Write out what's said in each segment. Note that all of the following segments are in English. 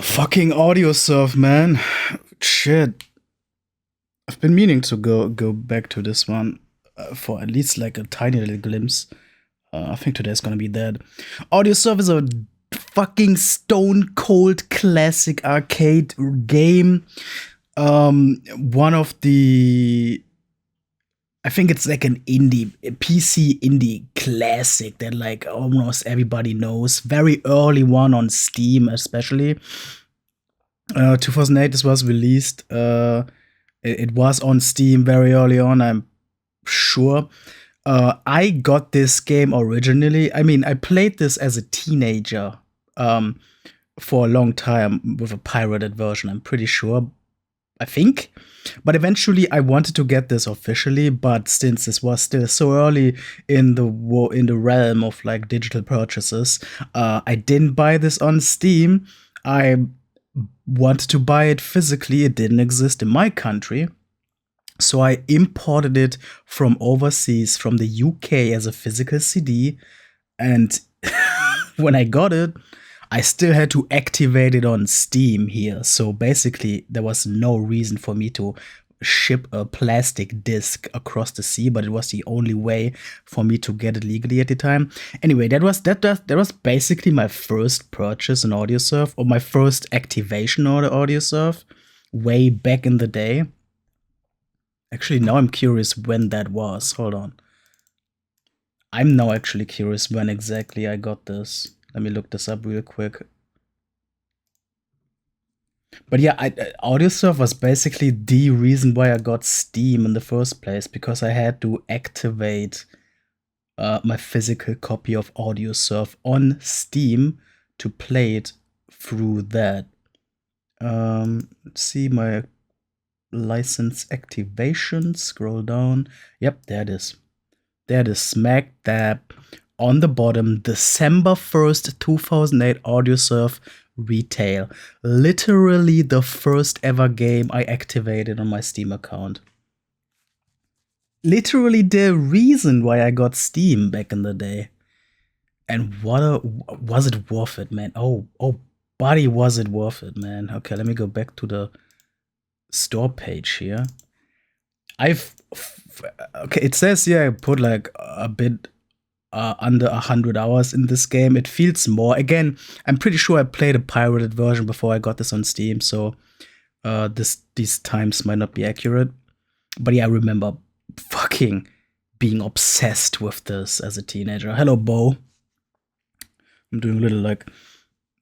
Fucking Audiosurf, man. Shit. I've been meaning to go back to this one for at least like a tiny little glimpse. I think today's gonna be that. Audiosurf is a fucking stone cold classic arcade game. One of the I think it's like a PC indie classic that like almost everybody knows. Very early one on Steam, especially. 2008 this was released. It was on Steam very early on, I'm sure. I got this game originally. I mean, I played this as a teenager for a long time with a pirated version, I'm pretty sure. I think. But eventually I wanted to get this officially, but since this was still so early in the realm of like digital purchases, I didn't buy this on Steam. I wanted to buy it physically. It didn't exist in my country. So I imported it from overseas, from the UK as a physical CD. And when I got it, I still had to activate it on Steam here. So basically, there was no reason for me to ship a plastic disc across the sea, but it was the only way for me to get it legally at the time. Anyway, that was basically my first purchase in Audiosurf, or my first activation on Audiosurf, way back in the day. Actually, now I'm curious when that was. Hold on. I'm now actually curious when exactly I got this. Let me look this up real quick. But yeah, Audiosurf was basically the reason why I got Steam in the first place, because I had to activate my physical copy of Audiosurf on Steam to play it through that. Let's see my license activation. Scroll down. Yep, there it is. There it is, smack dab on the bottom, December 1st, 2008, Audiosurf retail. Literally the first ever game I activated on my Steam account. Literally the reason why I got Steam back in the day. And was it worth it, man? Oh, buddy, was it worth it, man? Okay, let me go back to the store page here. Okay, it says I put like a bit under 100 hours in this game. It feels more. Again, I'm pretty sure I played a pirated version before I got this on Steam, so these times might not be accurate. But yeah, I remember fucking being obsessed with this as a teenager. Hello, Bo. I'm doing a little like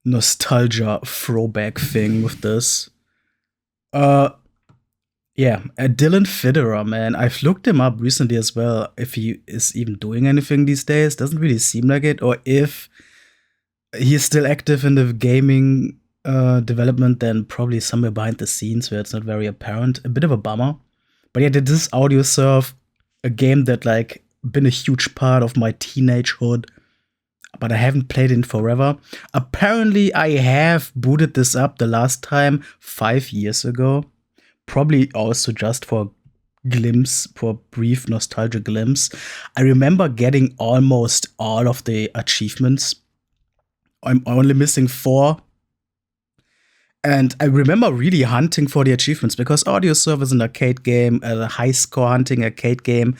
nostalgia throwback thing with this. Yeah, Dylan Federer, man. I've looked him up recently as well. If he is even doing anything these days, doesn't really seem like it. Or if he is still active in the gaming development, then probably somewhere behind the scenes where it's not very apparent. A bit of a bummer. But yeah, this is Audiosurf, a game that like been a huge part of my teenagehood, but I haven't played it in forever. Apparently, I have booted this up the last time 5 years ago. Probably also just for a brief nostalgia glimpse. I remember getting almost all of the achievements. I'm only missing 4. And I remember really hunting for the achievements, because Audiosurf is an arcade game, a high score hunting arcade game.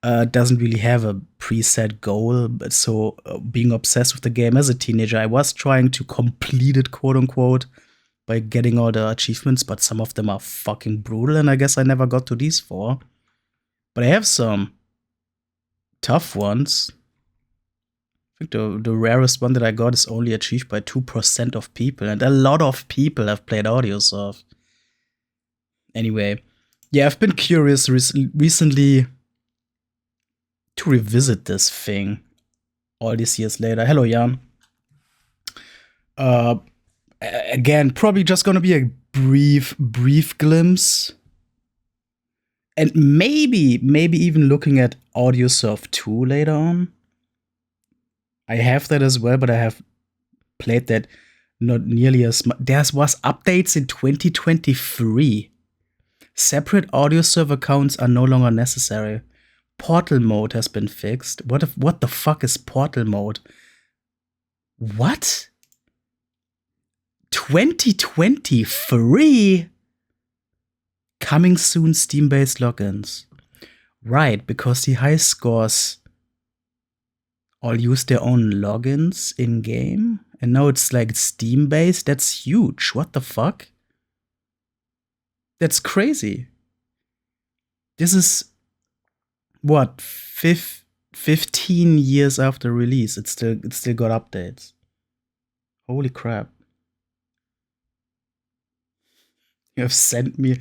Doesn't really have a preset goal. So being obsessed with the game as a teenager, I was trying to complete it, quote unquote, by getting all the achievements, but some of them are fucking brutal, and I guess I never got to these 4. But I have some tough ones. I think the rarest one that I got is only achieved by 2% of people, and a lot of people have played Audiosurf. Anyway, yeah, I've been curious recently to revisit this thing all these years later. Hello, Jan. Again, probably just gonna be a brief glimpse. And maybe even looking at Audiosurf 2 later on. I have that as well, but I have played that not nearly as much. There was updates in 2023. Separate Audiosurf accounts are no longer necessary. Portal mode has been fixed. What the fuck is portal mode? What? 2023. Coming soon, Steam-based logins. Right, because the high scores all use their own logins in-game. And now it's like Steam-based. That's huge. What the fuck? That's crazy. This is, what, 15 years after release. It still got updates. Holy crap. You have sent me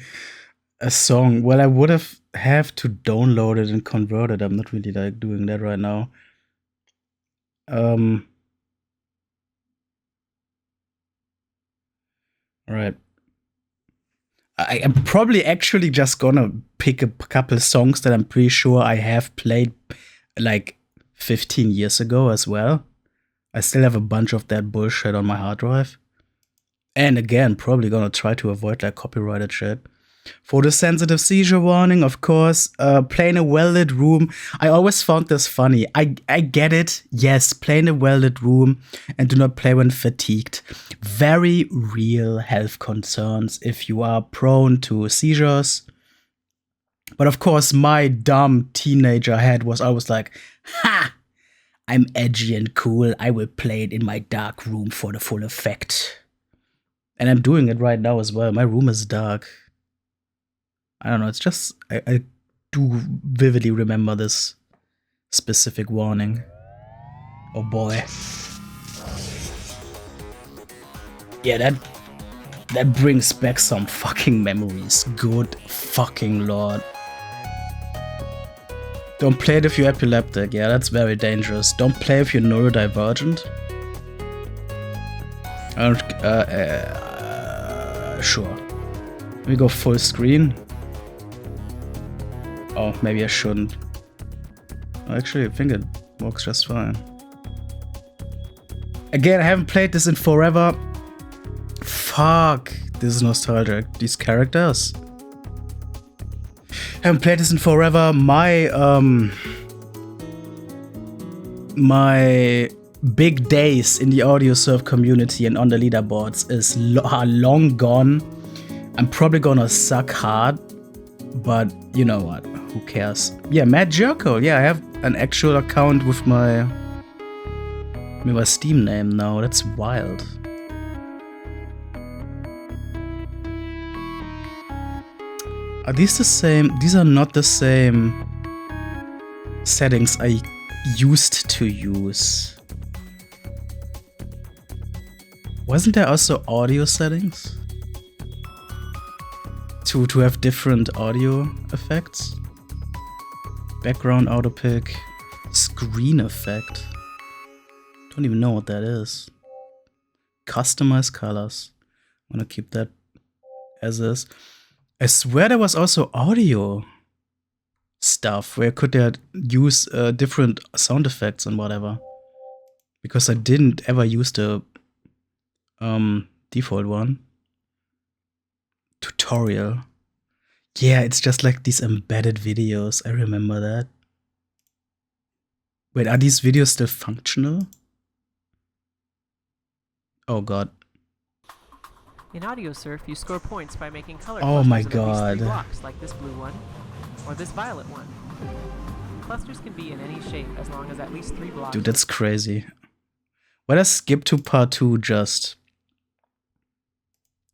a song. Well, I would have to download it and convert it. I'm not really like doing that right now. All right. I am probably actually just gonna pick a couple songs that I'm pretty sure I have played like 15 years ago as well. I still have a bunch of that bullshit on my hard drive. And again, probably gonna try to avoid like copyrighted shit. For the sensitive seizure warning, of course, play in a well-lit room. I always found this funny. I get it. Yes, play in a well-lit room and do not play when fatigued. Very real health concerns if you are prone to seizures. But of course, my dumb teenager head was always like, ha! I'm edgy and cool. I will play it in my dark room for the full effect. And I'm doing it right now as well. My room is dark. I don't know, it's just, I do vividly remember this specific warning. Oh boy. Yeah, that brings back some fucking memories. Good fucking lord. Don't play it if you're epileptic. Yeah, that's very dangerous. Don't play if you're neurodivergent. Sure. Let me go full screen. Oh, maybe I shouldn't. Actually, I think it works just fine. Again, I haven't played this in forever. Fuck. This is nostalgic. These characters. Haven't played this in forever. My big days in the Audiosurf community and on the leaderboards are long gone. I'm probably gonna suck hard, but you know what? Who cares? Yeah, Matt Jerko. Yeah, I have an actual account with my Steam name now. That's wild. Are these the same? These are not the same settings I used to use. Wasn't there also audio settings? To have different audio effects? Background auto pick, screen effect. Don't even know what that is. Customize colors. I'm gonna keep that as is. I swear there was also audio stuff where could use different sound effects and whatever. Because I didn't ever use the default one. Tutorial. Yeah, it's just like these embedded videos. I remember that. Wait, are these videos still functional? Oh god. In Audiosurf, you score points by making color oh my clusters of at least 3 god. blocks, like this blue one, or this violet one. Clusters can be in any shape as long as at least 3 blocks. Dude, that's crazy. Why does skip to part 2 just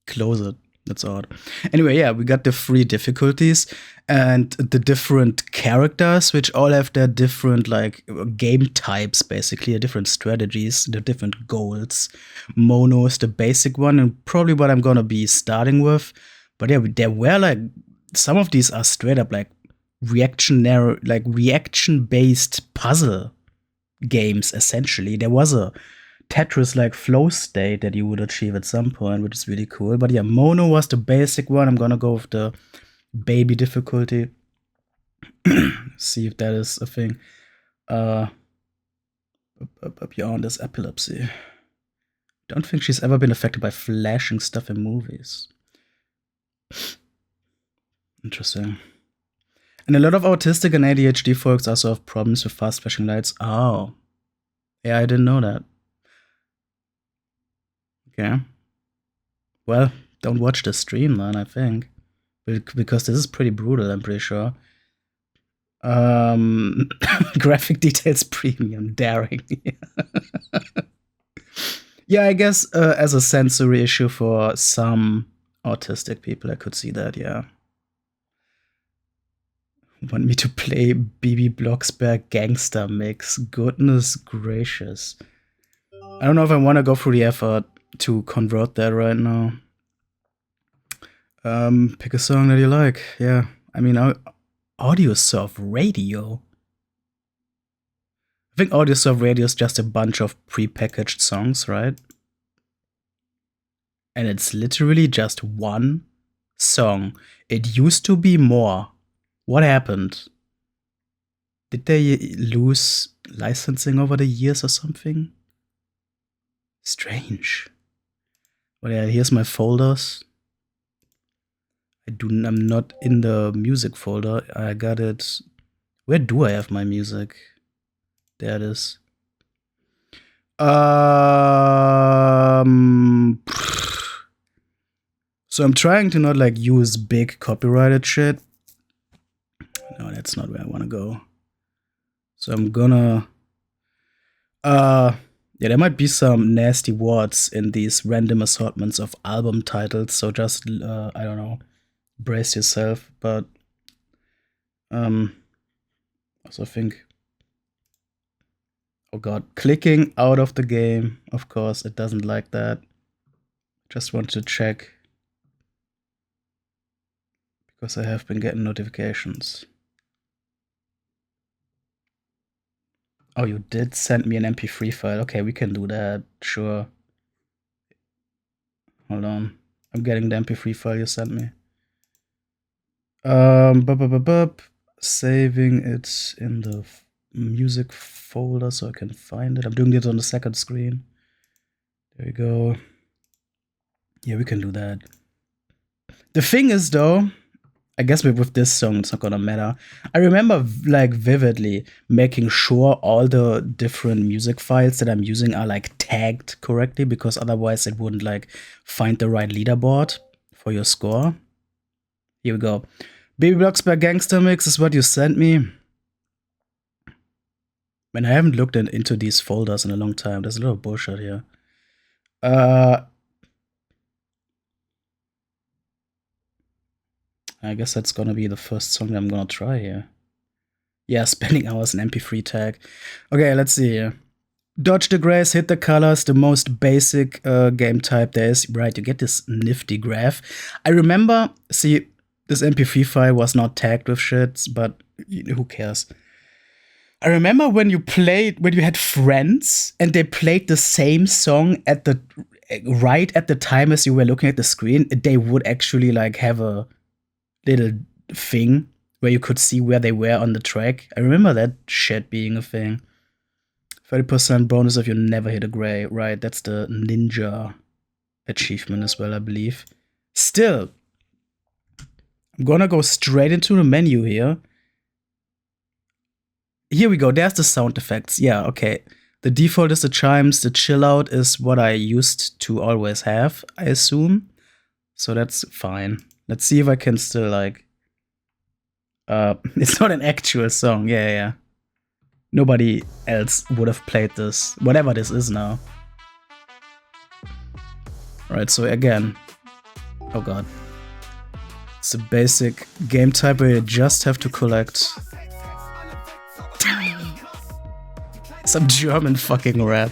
close it? That's odd. Anyway, yeah, we got the 3 difficulties and the different characters, which all have their different like game types, basically, different strategies, the different goals. Mono is the basic one and probably what I'm gonna be starting with. But yeah, there were like some of these are straight up like reaction-based puzzle games. Essentially, there was a Tetris-like flow state that you would achieve at some point, which is really cool. But yeah, Mono was the basic one. I'm gonna go with the baby difficulty. See if that is a thing. Beyond this epilepsy. Don't think she's ever been affected by flashing stuff in movies. Interesting. And a lot of autistic and ADHD folks also have problems with fast flashing lights. Oh. Yeah, I didn't know that. Okay. Well, don't watch the stream, man, I think. Because this is pretty brutal, I'm pretty sure. Graphic details premium, daring. Yeah, I guess as a sensory issue for some autistic people, I could see that, yeah. Want me to play BB Blocksberg Gangster Mix? Goodness gracious. I don't know if I want to go through the effort to convert that right now. Pick a song that you like. Yeah, I mean, Audiosurf Radio. I think Audiosurf Radio is just a bunch of prepackaged songs, right? And it's literally just one song. It used to be more. What happened? Did they lose licensing over the years or something? Strange. Well, yeah, here's my folders. I'm not in the music folder. I got it. Where do I have my music? There it is. So I'm trying to not like use big copyrighted shit. No, that's not where I want to go. So I'm gonna yeah, there might be some nasty words in these random assortments of album titles, so just I don't know, brace yourself. But also think, oh god, clicking out of the game, of course it doesn't like that. Just want to check because I have been getting notifications. Oh, you did send me an MP3 file. Okay, we can do that. Sure. Hold on. I'm getting the MP3 file you sent me. Saving it in the music folder so I can find it. I'm doing it on the second screen. There we go. Yeah, we can do that. The thing is, though, I guess with this song, it's not gonna matter. I remember like vividly making sure all the different music files that I'm using are like tagged correctly, because otherwise it wouldn't like find the right leaderboard for your score. Here we go. Baby Blocksberg Gangster Mix is what you sent me. Man, I haven't looked into these folders in a long time. There's a lot of bullshit here. I guess that's gonna be the first song that I'm gonna try here. Yeah, spending hours in MP3 tag. Okay, let's see here. Dodge the grays, hit the colors, the most basic game type there is. Right, you get this nifty graph. I remember, see, this MP3 file was not tagged with shit, but who cares? I remember when you had friends and they played the same song at the right at the time as you were looking at the screen, they would actually like have a little thing where you could see where they were on the track. I remember that shit being a thing. 30% bonus if you never hit a gray. Right, that's the ninja achievement as well, I believe. Still, I'm gonna go straight into the menu here. Here we go, there's the sound effects. Yeah, okay. The default is the chimes, the chill out is what I used to always have, I assume. So that's fine. Let's see if I can still like it's not an actual song, yeah. Nobody else would have played this, whatever this is now. Alright, so again. Oh god. It's a basic game type where you just have to collect some German fucking rap.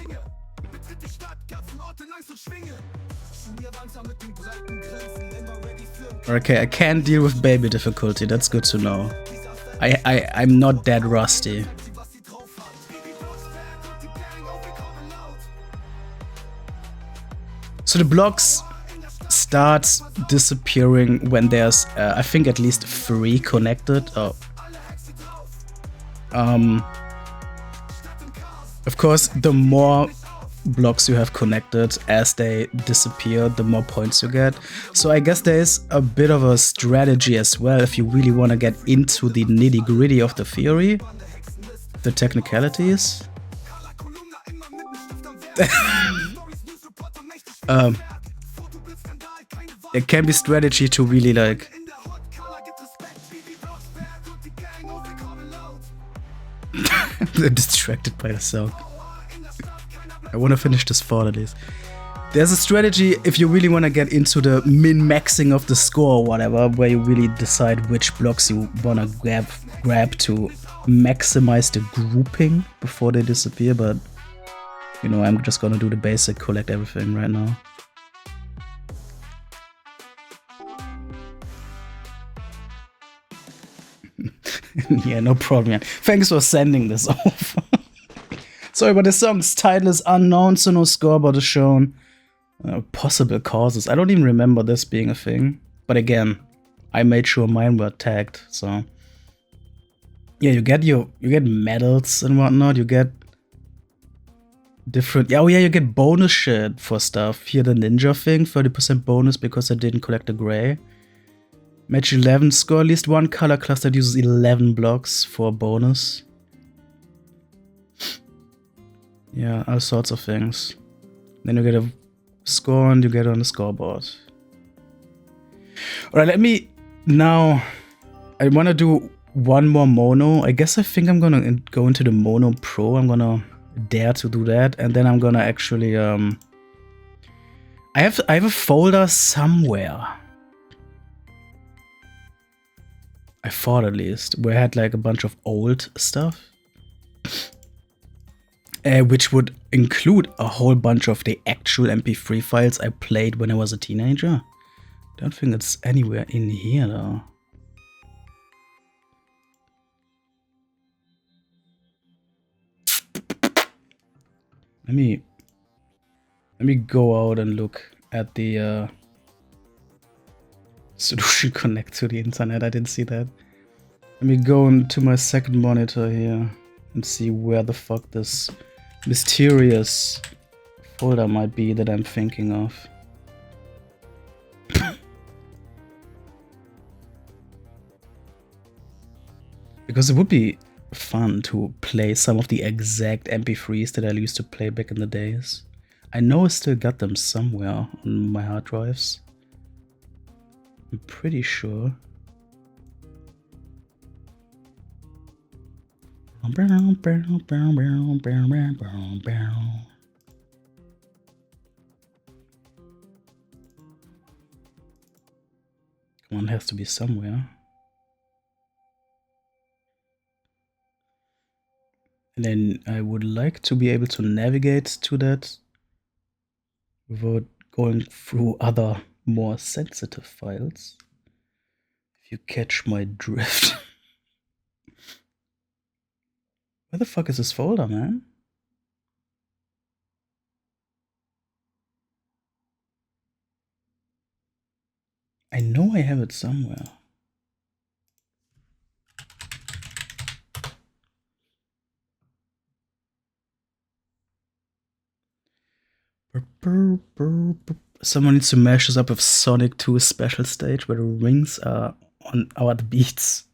Okay, I can't deal with baby difficulty, that's good to know. I'm not that rusty. So the blocks start disappearing when there's, I think, at least 3 connected. Oh. Of course, the more blocks you have connected as they disappear, the more points you get. So I guess there is a bit of a strategy as well if you really want to get into the nitty-gritty of the theory, the technicalities. there can be strategy to really like. I'm distracted by the song. I want to finish this thought at least. There's a strategy if you really want to get into the min-maxing of the score or whatever, where you really decide which blocks you want to grab to maximize the grouping before they disappear, but you know, I'm just gonna do the basic collect everything right now. Yeah, no problem. Thanks for sending this off. Sorry, but the song's title is unknown, so no scoreboard is shown. Possible causes. I don't even remember this being a thing. But again, I made sure mine were tagged, so yeah, you get medals and whatnot. You get different. Oh yeah, you get bonus shit for stuff. Here the ninja thing, 30% bonus because I didn't collect the gray. Match 11, score at least one color class that uses 11 blocks for a bonus. Yeah, all sorts of things. Then you get a score and you get on the scoreboard. Alright, let me now. I want to do one more mono. I guess I think I'm gonna go into the mono pro. I'm gonna dare to do that, and then I'm gonna actually I have a folder somewhere. I thought at least, where I had like a bunch of old stuff. Which would include a whole bunch of the actual MP3 files I played when I was a teenager. Don't think it's anywhere in here though. Let me go out and look at the solution connect to the internet. I didn't see that. Let me go into my second monitor here and see where the fuck this mysterious folder might be that I'm thinking of. Because it would be fun to play some of the exact MP3s that I used to play back in the days. I know I still got them somewhere on my hard drives. I'm pretty sure. Come on, it has to be somewhere. And then I would like to be able to navigate to that without going through other more sensitive files. If you catch my drift. Where the fuck is this folder, man? I know I have it somewhere. Someone needs to mash this up with Sonic 2's special stage where the rings are on our beats.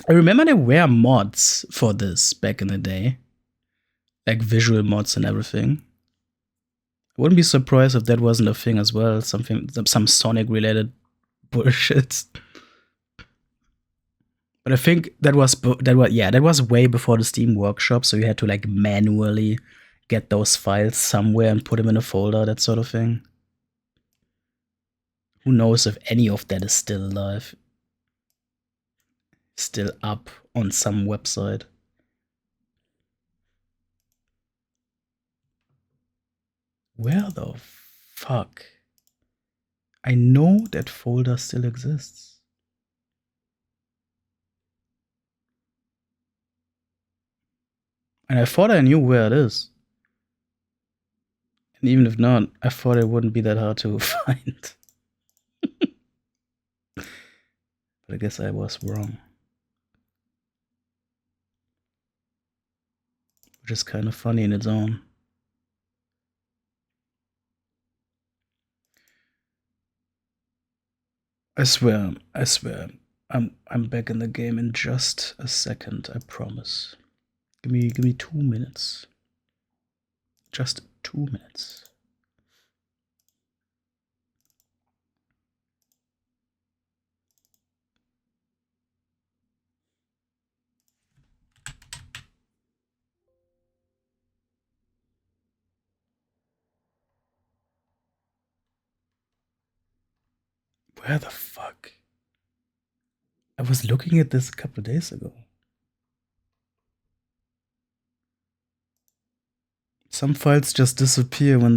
I remember there were mods for this back in the day. Like visual mods and everything. I wouldn't be surprised if that wasn't a thing as well. Some Sonic related bullshit. But I think that was way before the Steam Workshop, so you had to like manually get those files somewhere and put them in a folder, that sort of thing. Who knows if any of that is still alive? Still up on some website. Where the fuck? I know that folder still exists. And I thought I knew where it is. And even if not, I thought it wouldn't be that hard to find. But I guess I was wrong. Which is kind of funny in its own. I swear, I'm back in the game in just a second, I promise. Give me 2 minutes. Just 2 minutes. Where the fuck? I was looking at this a couple of days ago. Some files just disappear when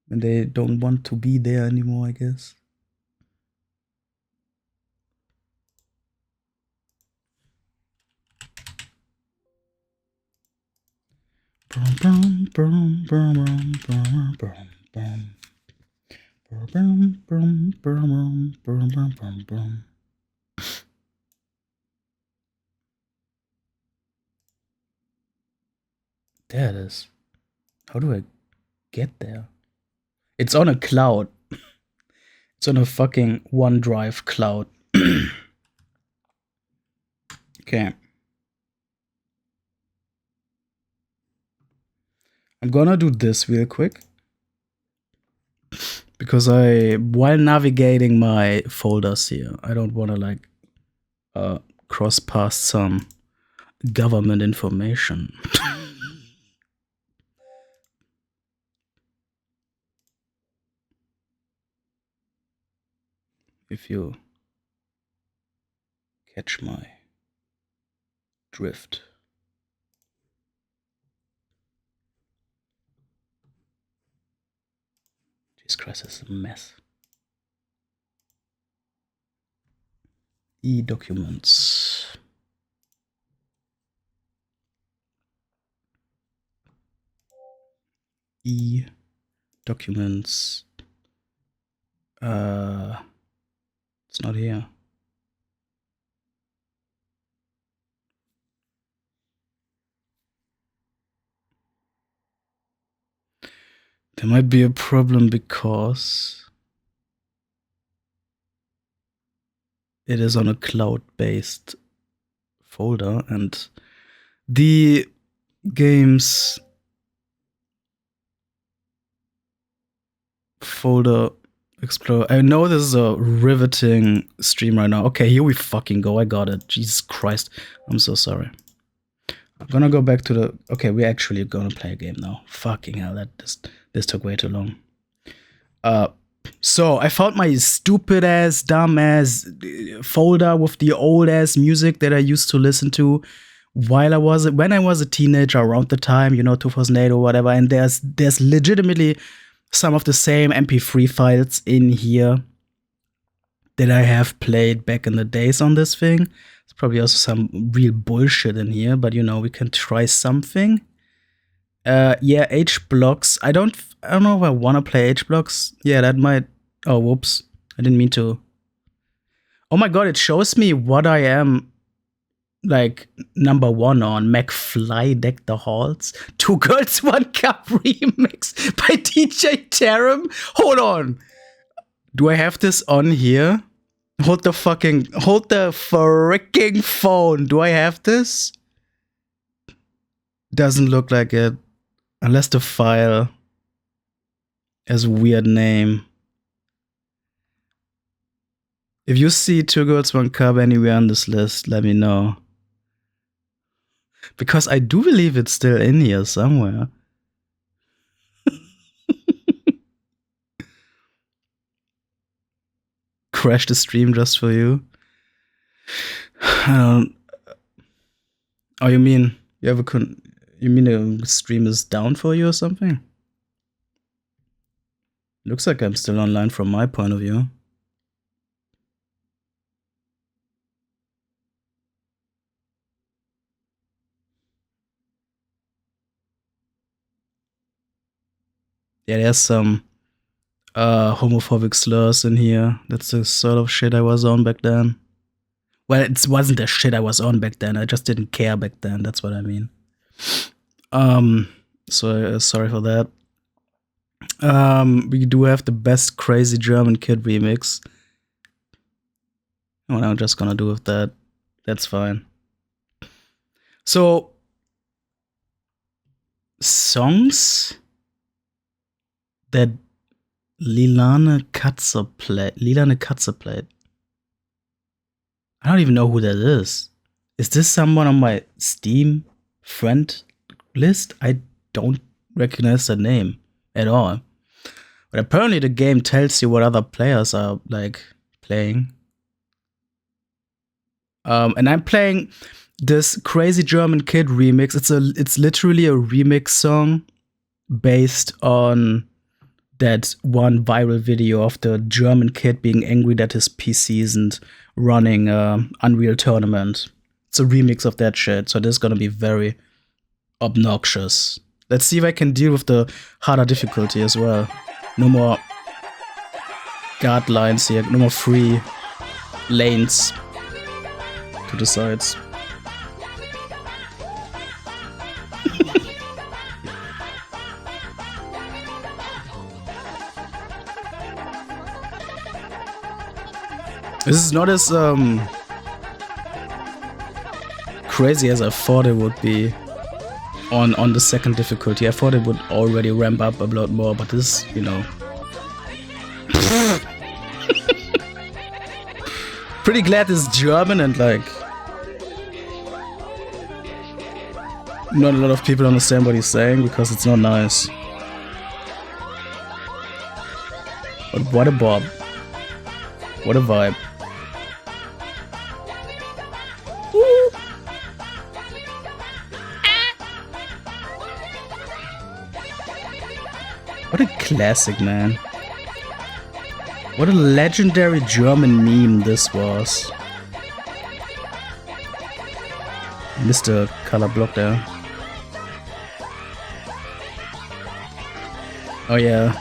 they don't want to be there anymore, I guess. There it is. How do I get there? It's on a cloud. It's on a fucking OneDrive cloud. Okay. I'm gonna do this real quick. Because while navigating my folders here, I don't wanna like cross past some government information. If you catch my drift. Jesus Christ, this is a mess. E-documents. E-documents. It's not here. There might be a problem because it is on a cloud-based folder and the games folder explorer. I know this is a riveting stream right now. Okay, here we fucking go. I got it. Jesus Christ. I'm so sorry. I'm gonna go back to the... Okay, we're actually gonna play a game now. Fucking hell, this took way too long. So I found my stupid ass, dumb ass folder with the old ass music that I used to listen to when I was a teenager, around the time, 2008 or whatever. And there's legitimately some of the same MP3 files in here that I have played back in the days on this thing. There's probably also some real bullshit in here, but we can try something. Yeah, H-Blocks. I don't know if I want to play H-Blocks. Yeah, that might... Oh, whoops. I didn't mean to. Oh my god, it shows me what I am, like, number 1 on. McFly Deck the Halls. 2 Girls, 1 Cup remix by DJ Tarum. Hold on. Do I have this on here? Hold the freaking phone. Do I have this? Doesn't look like it. Unless the file has a weird name. If you see 2 Girls, 1 Cup anywhere on this list, let me know. Because I do believe it's still in here somewhere. Crash the stream just for you. I don't... Oh, you mean the stream is down for you or something? Looks like I'm still online from my point of view. Yeah, there's some homophobic slurs in here. That's the sort of shit I was on back then. Well, it wasn't the shit I was on back then. I just didn't care back then. That's what I mean. So sorry for that. We do have the best crazy German kid remix. What I'm just gonna do with that. That's fine. So songs that Lilane Katze played. I don't even know who that is. Is this someone on my Steam friend list? I don't recognize that name at all. But apparently the game tells you what other players are like playing. And I'm playing this Crazy German Kid remix. It's literally a remix song based on that one viral video of the German kid being angry that his PC isn't running Unreal Tournament. It's a remix of that shit, so this is gonna be very obnoxious. Let's see if I can deal with the harder difficulty as well. No more guard lines here, no more free lanes to the sides. This is not as crazy as I thought it would be on the second difficulty. I thought it would already ramp up a lot more, but this, you know. Pretty glad it's German and like not a lot of people understand what he's saying because it's not nice. But what a bob. What a vibe. What a classic, man. What a legendary German meme this was. Missed the color block there. Oh yeah.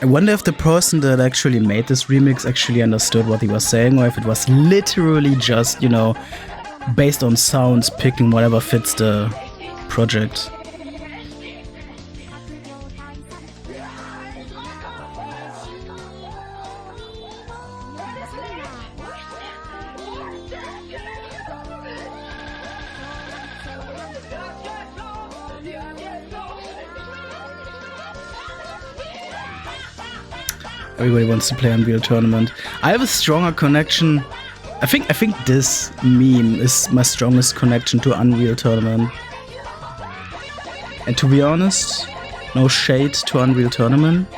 I wonder if the person that actually made this remix actually understood what he was saying, or if it was literally just, you know, based on sounds, picking whatever fits the project. Everybody wants to play Unreal Tournament. I have a stronger connection. I think this meme is my strongest connection to Unreal Tournament. And to be honest, no shade to Unreal Tournament,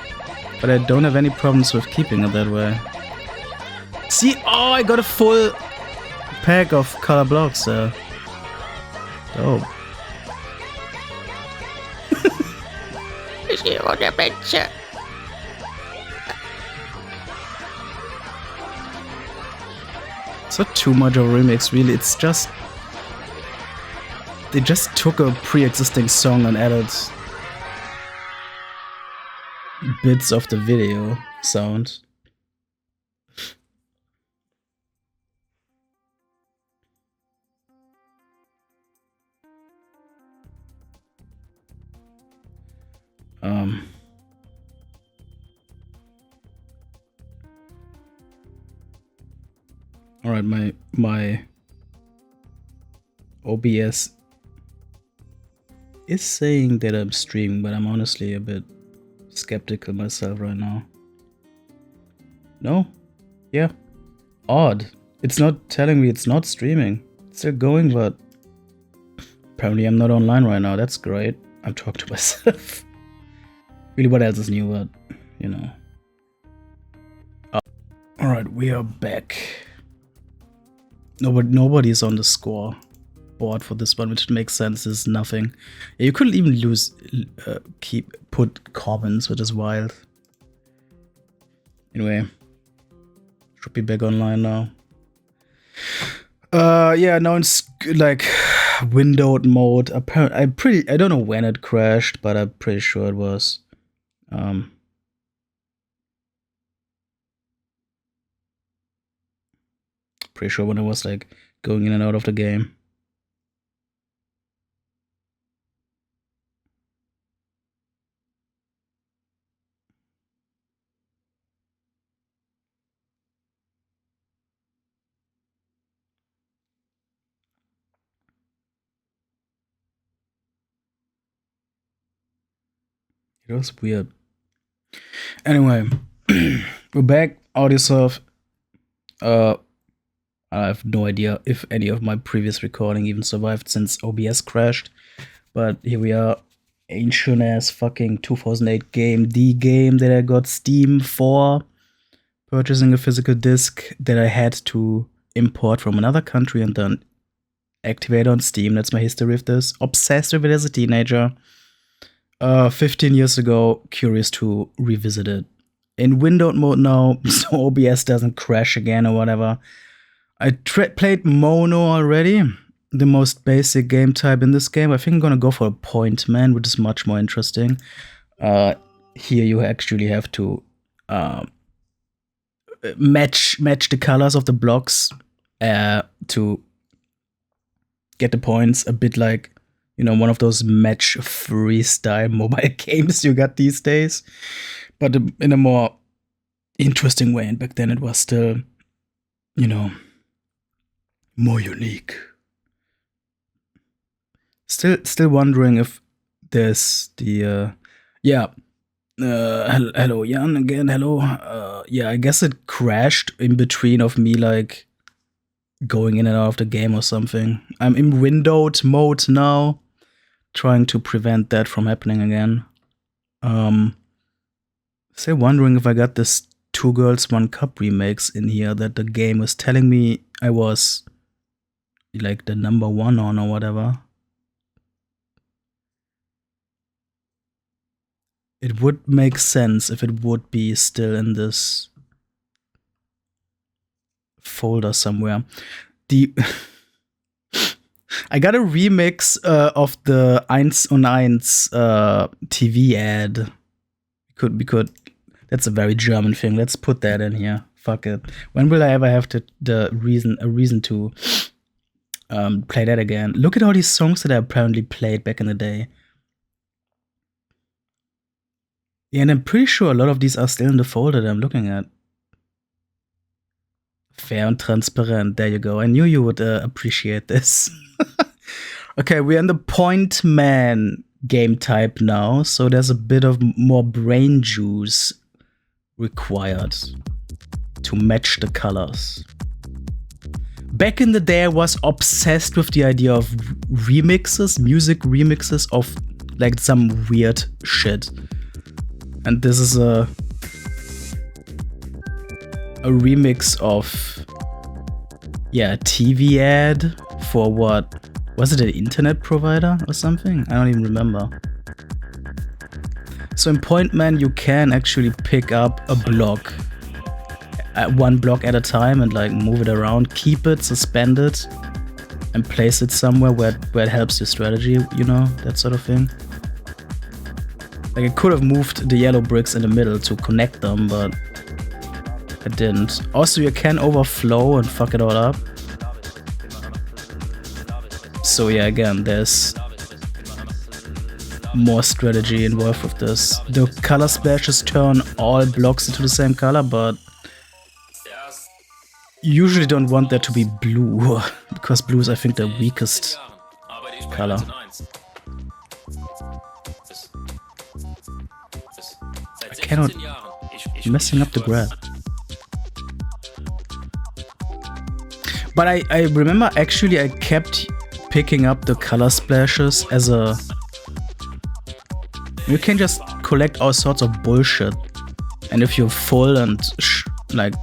but I don't have any problems with keeping it that way. See, oh, I got a full pack of color blocks there. Dope. It's not too much of a remix, really. It's just they just took a pre-existing song and added bits of the video sound. All right, my OBS is saying that I'm streaming, but I'm honestly a bit skeptical myself right now. No? Yeah. Odd. It's not telling me it's not streaming. It's still going, but apparently I'm not online right now. That's great. I'm talking to myself. Really, what else is new, but, you know. Alright, we are back. Nobody's on the score board for this one, which makes sense. There's nothing. Yeah, you couldn't even put comments, which is wild. Anyway, should be back online now. Yeah, now it's like windowed mode. Apparently, I don't know when it crashed, but I'm pretty sure it was. Pretty sure when it was like going in and out of the game. It was weird. Anyway, we're back. Audiosurf. I have no idea if any of my previous recording even survived since OBS crashed. But here we are. Ancient ass fucking 2008 game. The game that I got Steam for. Purchasing a physical disc that I had to import from another country and then activate on Steam. That's my history of this. Obsessed with it as a teenager. 15 years ago, curious to revisit it. In windowed mode now, so OBS doesn't crash again or whatever. I played Mono already, the most basic game type in this game. I think I'm gonna go for a point man, which is much more interesting. Here you actually have to match the colors of the blocks to get the points. A bit like, you know, one of those match freestyle mobile games you got these days, but in a more interesting way. And back then it was still, you know, more unique. Still wondering if there's the hello Jan again. Hello. Yeah, I guess it crashed in between of me like going in and out of the game or something. I'm in windowed mode now, trying to prevent that from happening again. Still wondering if I got this 2 Girls 1 Cup remakes in here that the game was telling me I was like the number 1 on or whatever. It would make sense if it would be still in this folder somewhere. I got a remix of the 1&1 TV ad. We could. That's a very German thing. Let's put that in here. Fuck it. When will I ever have a reason to play that again? Look at all these songs that I apparently played back in the day. Yeah, and I'm pretty sure a lot of these are still in the folder that I'm looking at. Fair and transparent. There you go. I knew you would appreciate this. Okay, we're in the point man game type now, so there's a bit of more brain juice required to match the colors. Back in the day, I was obsessed with the idea of remixes, music remixes of like some weird shit. And this is a remix of, yeah, a TV ad for what? Was it an internet provider or something? I don't even remember. So in Point Man, you can actually pick up a block, one block at a time, and like move it around, keep it, suspend it, and place it somewhere where it helps your strategy, you know, that sort of thing. Like I could have moved the yellow bricks in the middle to connect them, but I didn't. Also, you can overflow and fuck it all up. So yeah, again, there's more strategy involved with this. The color splashes turn all blocks into the same color, but you usually don't want that to be blue, because blue is, I think, the weakest color. I cannot... I'm messing up the grab. But I remember actually I kept picking up the color splashes as a... You can just collect all sorts of bullshit. And if you're full and like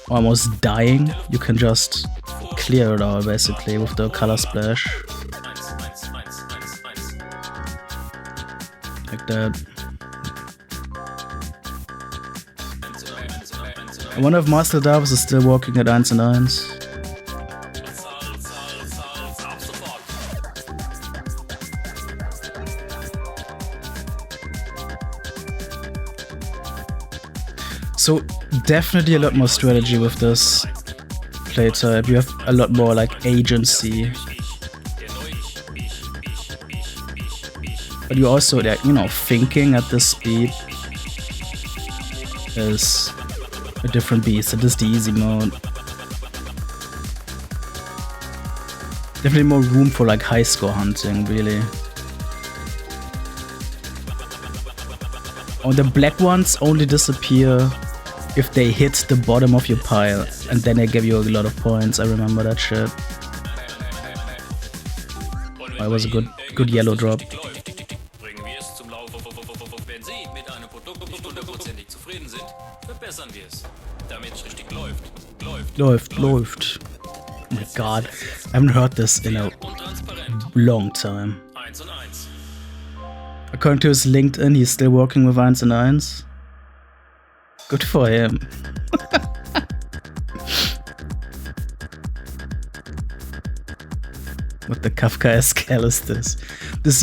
almost dying, you can just clear it all basically with the color splash. Like that. I wonder if Marcel Davis is still working at 1&1. So definitely a lot more strategy with this play type. You have a lot more like agency. But you also, you know, thinking at this speed is a different beast. It is the easy mode. Definitely more room for like high score hunting, really. Oh, the black ones only disappear if they hit the bottom of your pile, and then they give you a lot of points. I remember that shit. That was a good yellow drop. Läuft. Oh my god, I haven't heard this in a long time. According to his LinkedIn, he's still working with 1 und 1. Good for him. What the Kafkaesque hell is this? This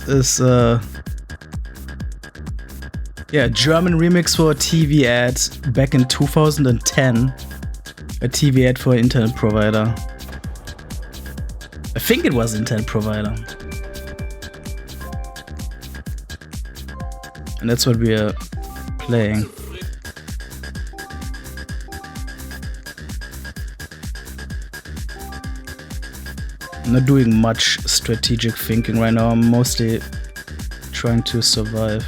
is yeah, German remix for a TV ad back in 2010. A TV ad for an internet provider. I think it was internet provider. And that's what we are playing. I'm not doing much strategic thinking right now. I'm mostly trying to survive.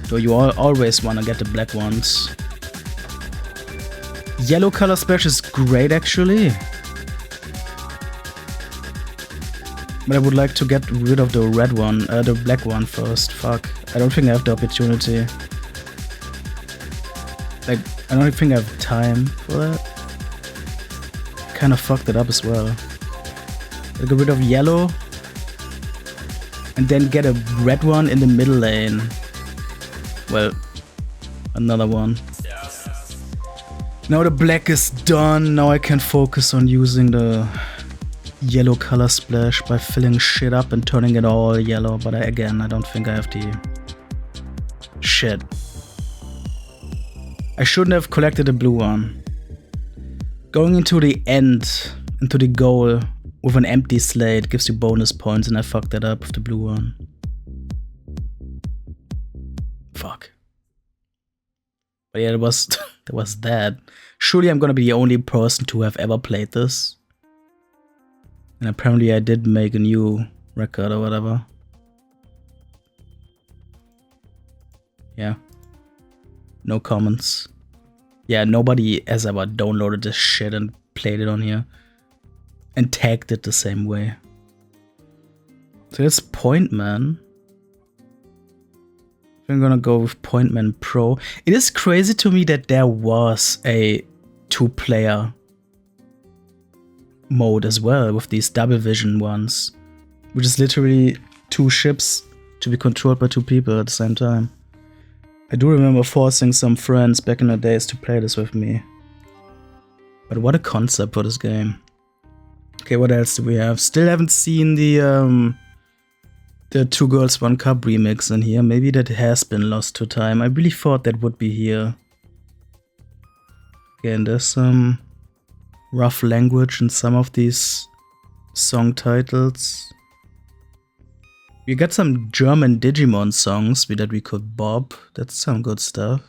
Though you always want to get the black ones. Yellow color splash is great actually. But I would like to get rid of the red one, the black one first. Fuck. I don't think I have the opportunity. Like, I don't think I have time for that. Kinda fucked it up as well. I'll get rid of yellow. And then get a red one in the middle lane. Well, another one. Now the black is done. Now I can focus on using the yellow color splash by filling shit up and turning it all yellow. But again, I don't think I have the shit. I shouldn't have collected a blue one. Going into the end, into the goal with an empty slate gives you bonus points, and I fucked that up with the blue one. Fuck. But yeah, that was that. Surely I'm gonna be the only person to have ever played this. And apparently I did make a new record or whatever. Yeah. No comments. Yeah, nobody has ever downloaded this shit and played it on here. And tagged it the same way. So that's Pointman. I'm gonna go with Pointman Pro. It is crazy to me that there was a 2-player mode as well with these double vision ones. Which is literally 2 ships to be controlled by 2 people at the same time. I do remember forcing some friends back in the days to play this with me. But what a concept for this game. Okay, what else do we have? Still haven't seen the 2 Girls 1 Cup remix in here. Maybe that has been lost to time. I really thought that would be here. Again, there's some rough language in some of these song titles. We got some German Digimon songs that we could bob. That's some good stuff.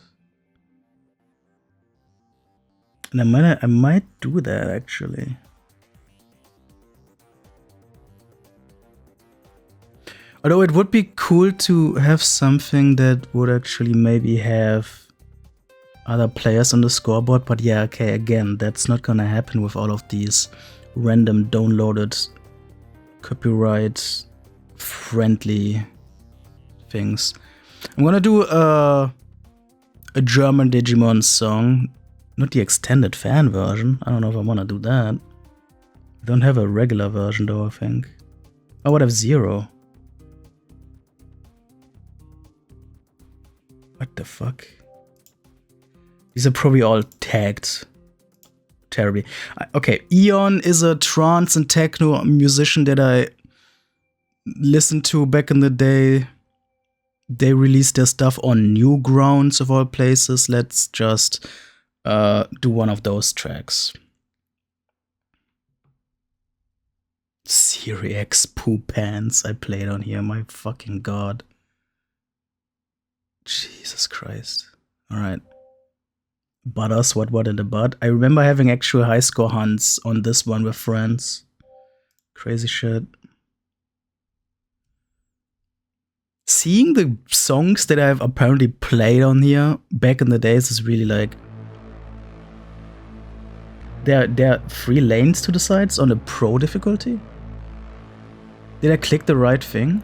And I might do that actually. Although it would be cool to have something that would actually maybe have other players on the scoreboard, but yeah, okay, again, that's not gonna happen with all of these random downloaded copyright friendly things. I'm gonna do a German Digimon song, not the extended fan version. I don't know if I wanna do that. I don't have a regular version though, I think. I would have 0. What the fuck? These are probably all tagged terribly. Okay, Eon is a trance and techno musician that I listened to back in the day. They released their stuff on Newgrounds of all places. Let's just do one of those tracks. Siri X Poop Pants I played on here, my fucking god. Jesus Christ. Alright. Butters, what in the butt? I remember having actual high score hunts on this one with friends. Crazy shit. Seeing the songs that I've apparently played on here back in the days is really like... There are 3 lanes to the sides on the pro difficulty? Did I click the right thing?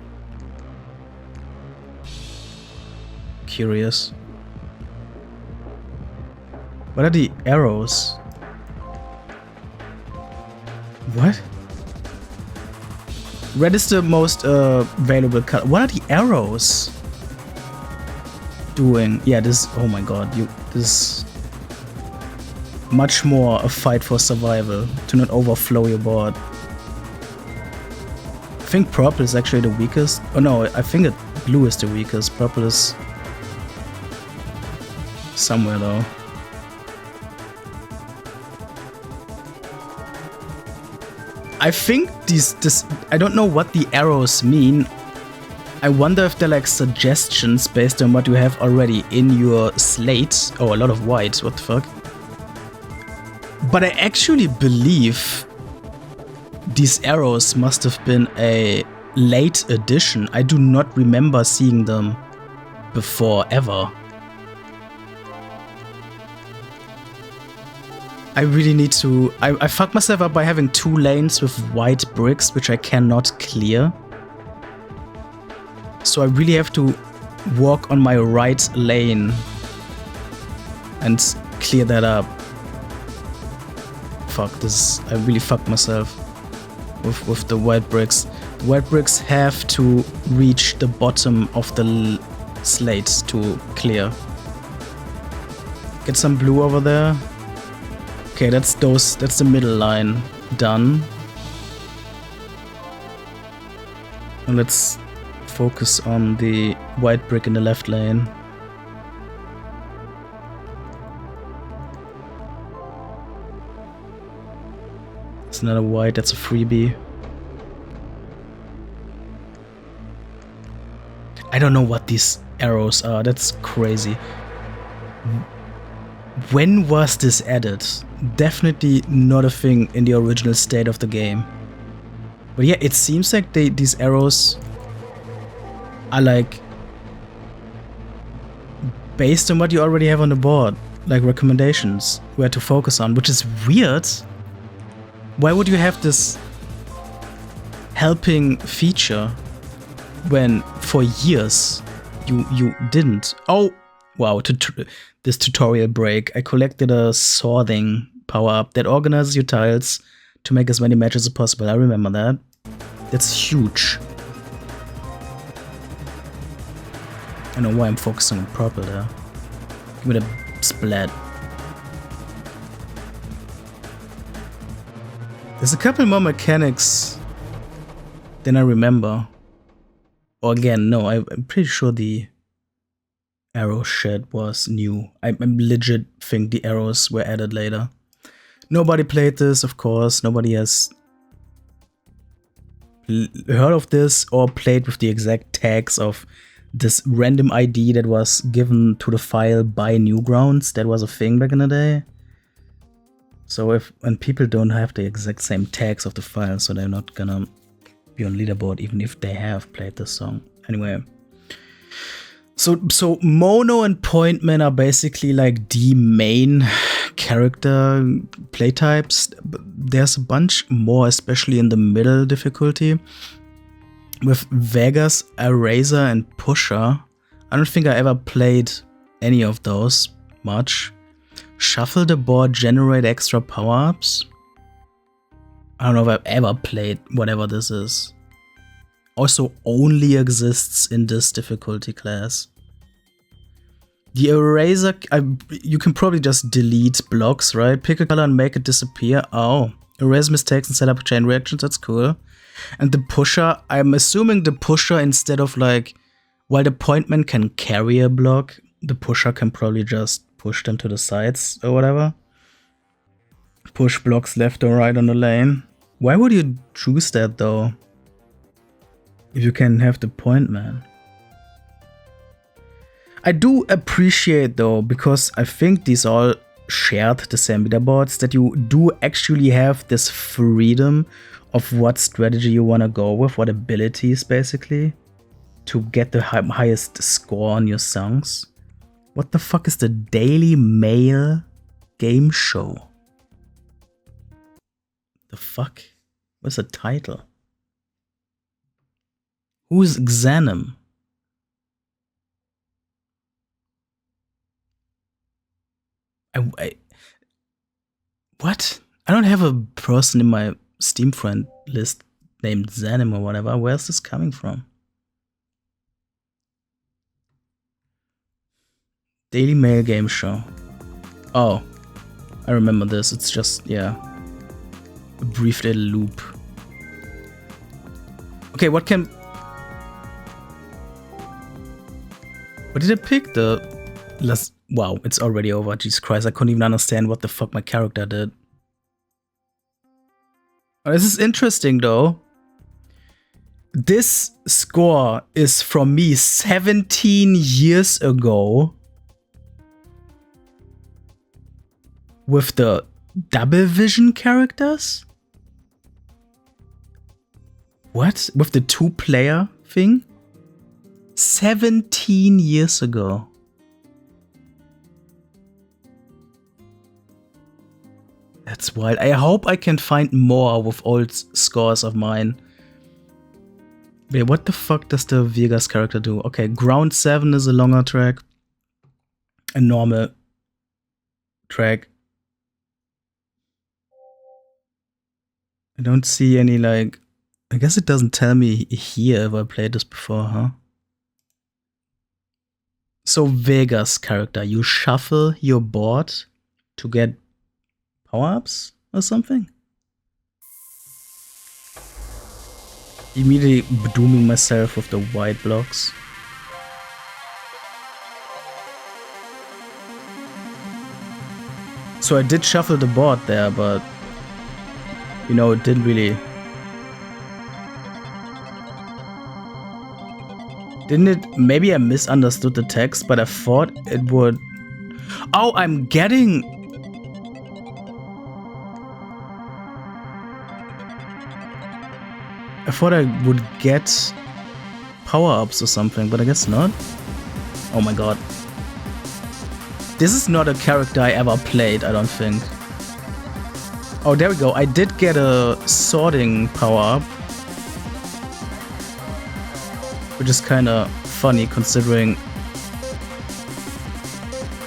Curious. What are the arrows? What? Red is the most valuable color. What are the arrows doing? Yeah, this. Oh my god, this is much more a fight for survival to not overflow your board. I think purple is actually the weakest. Oh no, I think blue is the weakest. Purple is somewhere though. I think this I don't know what the arrows mean. I wonder if they're like suggestions based on what you have already in your slate. Oh, a lot of white, what the fuck? But I actually believe these arrows must have been a late addition. I do not remember seeing them before ever. I really need to... I fucked myself up by having 2 lanes with white bricks, which I cannot clear. So I really have to walk on my right lane and clear that up. Fuck this. I really fucked myself with the white bricks. The white bricks have to reach the bottom of the slate to clear. Get some blue over there. Okay, that's the middle line done. And let's focus on the white brick in the left lane. It's another white, that's a freebie. I don't know what these arrows are, that's crazy. When was this added? Definitely not a thing in the original state of the game. But yeah, it seems like these arrows are like based on what you already have on the board, like recommendations where to focus on, which is weird. Why would you have this helping feature when for years you didn't? Oh wow, this tutorial break. I collected a sorting power-up that organizes your tiles to make as many matches as possible. I remember that. That's huge. I don't know why I'm focusing on purple there. Give me the splat. There's a couple more mechanics than I remember. Or again, no, I'm pretty sure the arrow shed was new. I legit think the arrows were added later. Nobody played this, of course. Nobody has heard of this or played with the exact tags of this random ID that was given to the file by Newgrounds. That was a thing back in the day. So when people don't have the exact same tags of the file, so they're not gonna be on leaderboard even if they have played this song. Anyway. So Mono and Pointman are basically like the main character play types. There's a bunch more, especially in the middle difficulty. With Vegas, Eraser, and Pusher. I don't think I ever played any of those much. Shuffle the board, generate extra power-ups. I don't know if I've ever played whatever this is. Also only exists in this difficulty class. The Eraser, you can probably just delete blocks, right? Pick a color and make it disappear. Oh, erase mistakes and set up chain reactions, that's cool. And the Pusher, I'm assuming the Pusher instead of like, while the Pointman can carry a block, the Pusher can probably just push them to the sides or whatever. Push blocks left or right on the lane. Why would you choose that though? If you can have the Pointman. I do appreciate though, because I think these all shared the same leaderboards, that you do actually have this freedom of what strategy you want to go with, what abilities basically, to get the highest score on your songs. What the fuck is the Daily Mail game show? The fuck? What's the title? Who's Xanem? What? I don't have a person in my Steam friend list named Xanem or whatever. Where's this coming from? Daily Mail game show. Oh, I remember this. It's just, yeah, a brief little loop. Okay, what did I pick? Wow, it's already over. Jesus Christ, I couldn't even understand what the fuck my character did. Oh, this is interesting though. This score is from me 17 years ago. With the double vision characters? What? With the 2-player thing? 17 years ago. That's wild. I hope I can find more with old scores of mine. Wait, what the fuck does the Vegas character do? Okay, Ground 7 is a longer track. A normal track. I don't see any, like... I guess it doesn't tell me here if I played this before, huh? So, Vegas character. You shuffle your board to get power-ups or something? Immediately dooming myself with the white blocks. So I did shuffle the board there, but... you know, it didn't really... Didn't it... Maybe I misunderstood the text, but I thought it would... Oh, I'm getting... I thought I would get power-ups or something, but I guess not. Oh my god. This is not a character I ever played, I don't think. Oh, there we go. I did get a sorting power-up. Which is kinda funny considering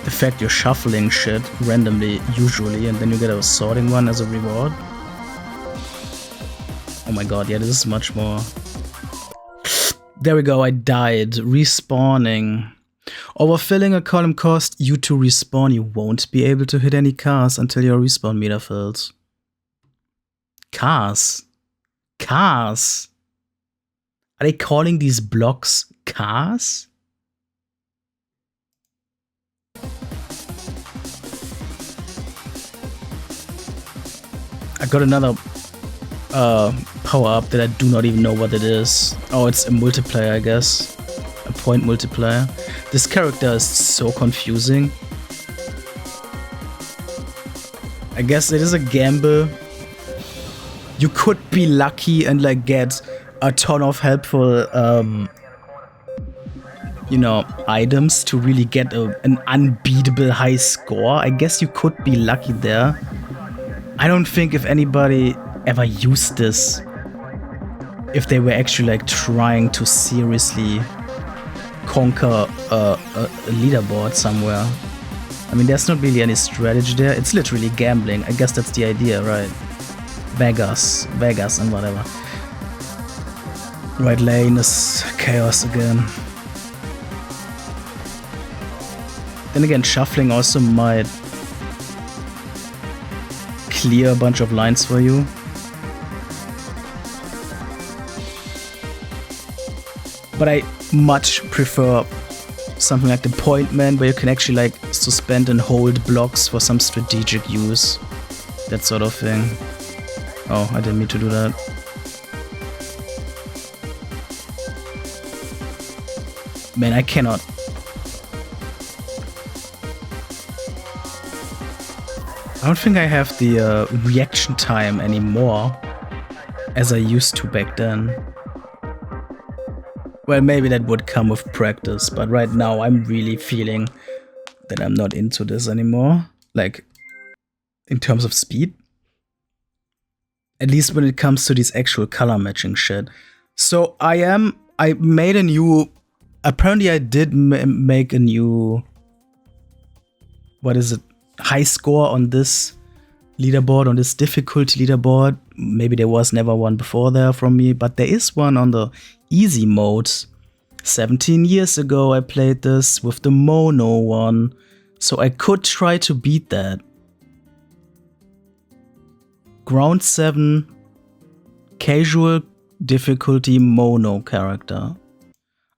the fact you're shuffling shit randomly, usually, and then you get a sorting one as a reward. Oh my god, yeah, this is much more... There we go, I died. Respawning. Overfilling a column cost you to respawn. You won't be able to hit any cars until your respawn meter fills. Cars? Cars? Are they calling these blocks cars? I got another power-up that I do not even know what it is. Oh, it's a multiplayer, I guess. A point multiplier. This character is so confusing. I guess it is a gamble. You could be lucky and like get a ton of helpful, you know, items to really get an unbeatable high score. I guess you could be lucky there. I don't think if anybody ever used this, if they were actually like trying to seriously conquer a leaderboard somewhere. I mean, there's not really any strategy there. It's literally gambling. I guess that's the idea, right? Vegas and whatever. Right lane is chaos again. Then again, shuffling also might clear a bunch of lines for you. But I much prefer something like the Point Man, where you can actually like suspend and hold blocks for some strategic use. That sort of thing. Oh, I didn't mean to do that. Man, I cannot. I don't think I have the reaction time anymore as I used to back then. Well, maybe that would come with practice, but right now I'm really feeling that I'm not into this anymore. Like, in terms of speed. At least when it comes to these actual color matching shit. So I made a new, apparently I did make a new, what is it, high score on this leaderboard, on this difficulty leaderboard. Maybe there was never one before there from me, but there is one on the easy mode. 17 years ago I played this with the mono one, so I could try to beat that. Ground 7, casual difficulty mono character.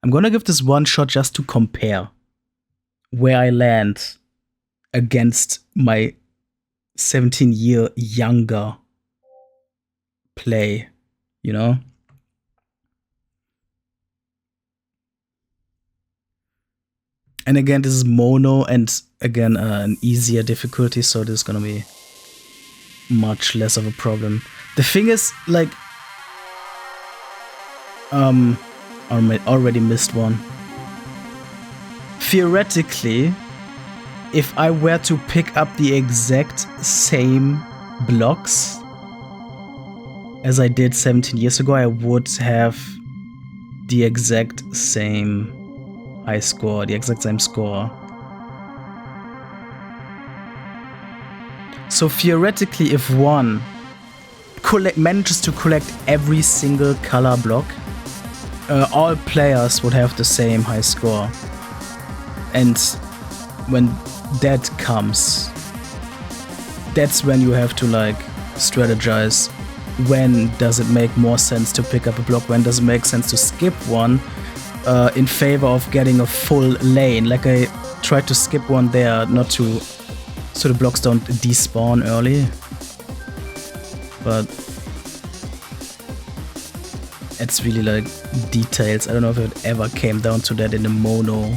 I'm gonna give this one shot just to compare where I land against my 17-year younger play, you know? And again, this is mono, and again, an easier difficulty, so this is gonna be much less of a problem. The thing is, like, already missed one. Theoretically, if I were to pick up the exact same blocks as I did 17 years ago, I would have the exact same high score, the exact same score. So theoretically, if one manages to collect every single color block, all players would have the same high score. And when that comes, that's when you have to like strategize. When does it make more sense to pick up a block? When does it make sense to skip one in favor of getting a full lane? Like I tried to skip one there, not to, so the blocks don't despawn early. But it's really like details. I don't know if it ever came down to that in the mono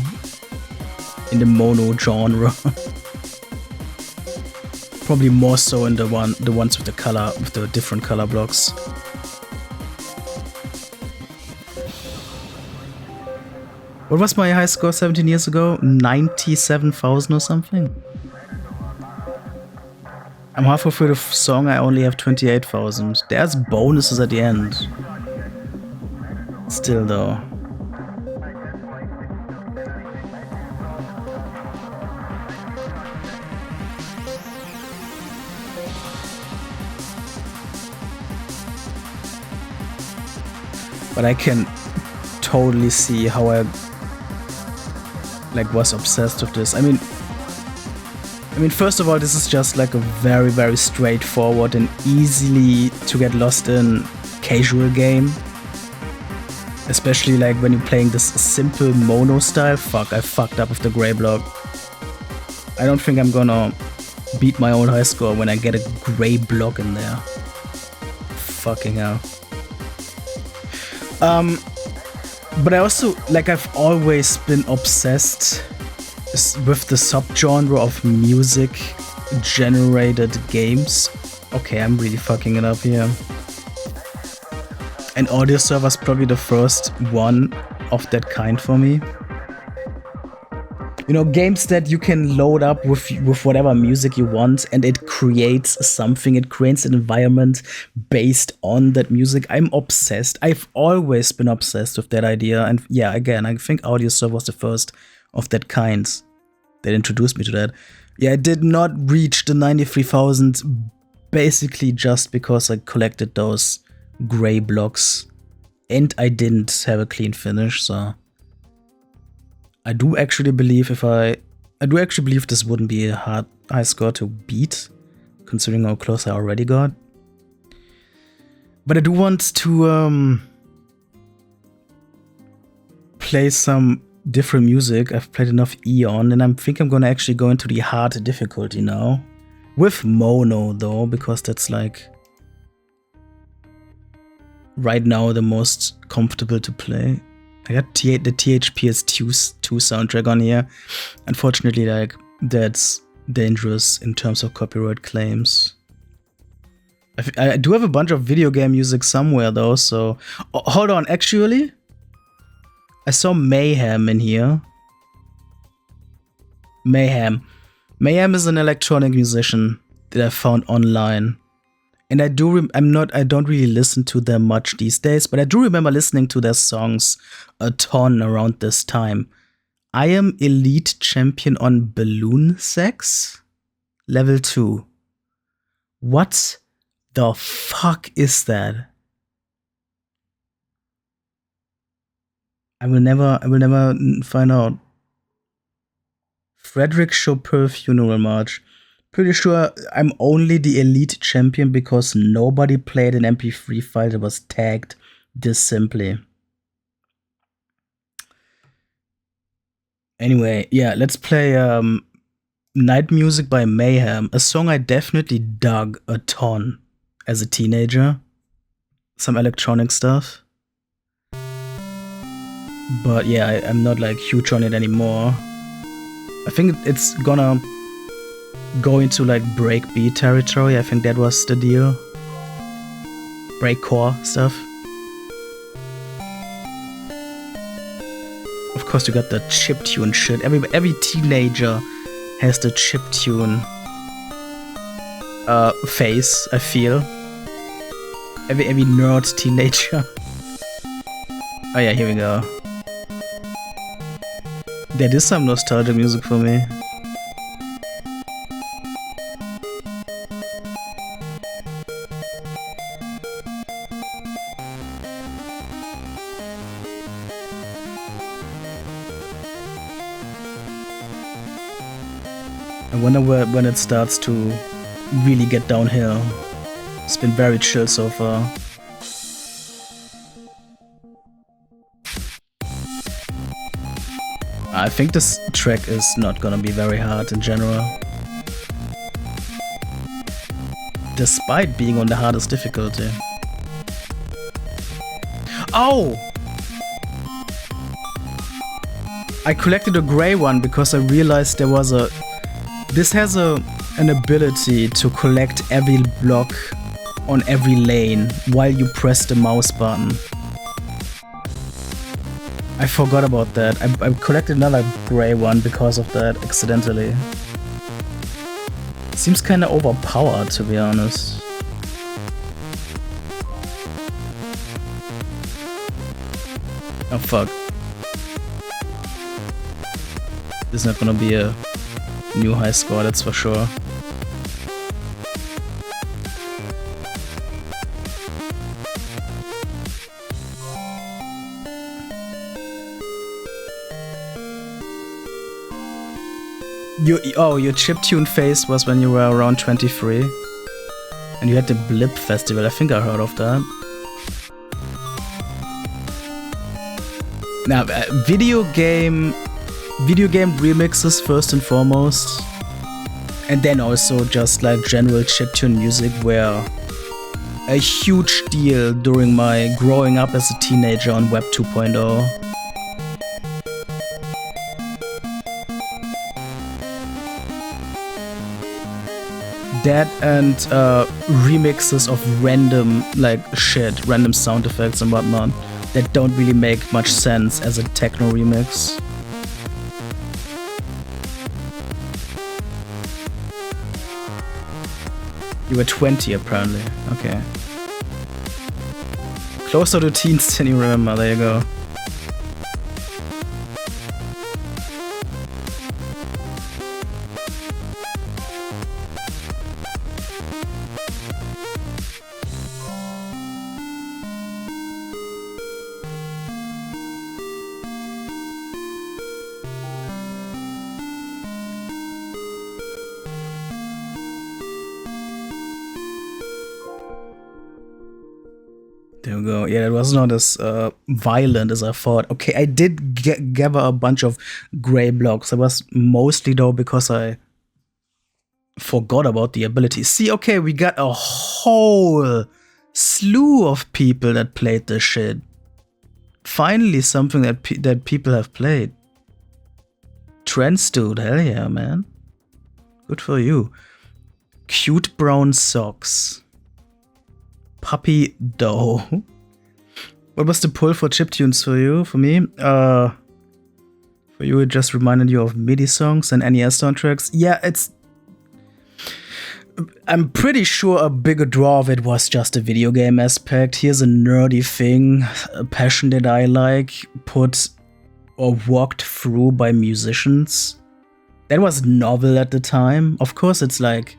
genre. Probably more so in the ones with the different color blocks. What was my high score 17 years ago? 97,000 or something? I'm halfway through the song, I only have 28,000. There's bonuses at the end. Still though. But I can totally see how I like was obsessed with this. I mean, first of all, this is just like a very, very straightforward and easily to get lost in casual game. Especially like when you're playing this simple mono style. Fuck, I fucked up with the gray block. I don't think I'm gonna beat my own high score when I get a gray block in there. Fucking hell. But I also, like, I've always been obsessed with the subgenre of music-generated games. Okay, I'm really fucking it up here. And Audiosurf was probably the first one of that kind for me. You know, games that you can load up with whatever music you want and it creates something, it creates an environment based on that music. I'm obsessed. I've always been obsessed with that idea. And yeah, again, I think Audiosurf was the first of that kind that introduced me to that. Yeah, I did not reach the 93,000 basically just because I collected those gray blocks and I didn't have a clean finish, so I do actually believe this wouldn't be a high score to beat, considering how close I already got. But I do want to play some different music. I've played enough Eon, and I think I'm gonna actually go into the hard difficulty now. With mono though, because that's like right now the most comfortable to play. I got the THPS2 soundtrack on here. Unfortunately, like, that's dangerous in terms of copyright claims. I do have a bunch of video game music somewhere though, so hold on, actually I saw Mayhem in here. Mayhem is an electronic musician that I found online. And I don't really listen to them much these days, but I do remember listening to their songs a ton around this time. I am elite champion on balloon sex, level 2. What the fuck is that? I will never find out. Frederick Chopin Funeral March. Pretty sure I'm only the elite champion because nobody played an MP3 file that was tagged this simply. Anyway, yeah, let's play Night Music by Mayhem, a song I definitely dug a ton as a teenager. Some electronic stuff. But yeah, I'm not like huge on it anymore. I think it's gonna go into like breakbeat territory. I think that was the deal. Breakcore stuff. Of course, you got the chiptune shit. Every teenager has the chiptune phase, I feel. Every nerd teenager. Oh yeah, here we go. That is some nostalgic music for me. I wonder when it starts to really get downhill. It's been very chill so far. I think this track is not gonna be very hard in general. Despite being on the hardest difficulty. Oh! I collected a gray one because I realized there was a... This has an ability to collect every block on every lane while you press the mouse button. I forgot about that. I collected another gray one because of that, accidentally. Seems kinda overpowered, to be honest. Oh fuck. This is not gonna be a new high score, that's for sure. Your chiptune phase was when you were around 23. And you had the Blip Festival, I think I heard of that. Now, video game remixes first and foremost. And then also just like general chiptune music were a huge deal during my growing up as a teenager on Web 2.0. That and remixes of random like shit, random sound effects and whatnot that don't really make much sense as a techno remix. You were 20 apparently, okay. Closer to teens than you remember, there you go. There we go. Yeah, it was not as violent as I thought. Okay, I did gather a bunch of gray blocks. It was mostly though because I forgot about the ability. See, okay, we got a whole slew of people that played this shit. Finally, something that people have played. Trends, dude, hell yeah, man. Good for you. Cute brown socks. Puppy dough. What was the pull for chiptunes for you? For me? For you, it just reminded you of MIDI songs and NES soundtracks. Yeah, I'm pretty sure a bigger draw of it was just a video game aspect. Here's a nerdy thing, a passion that I like, put or walked through by musicians. That was novel at the time. Of course, it's like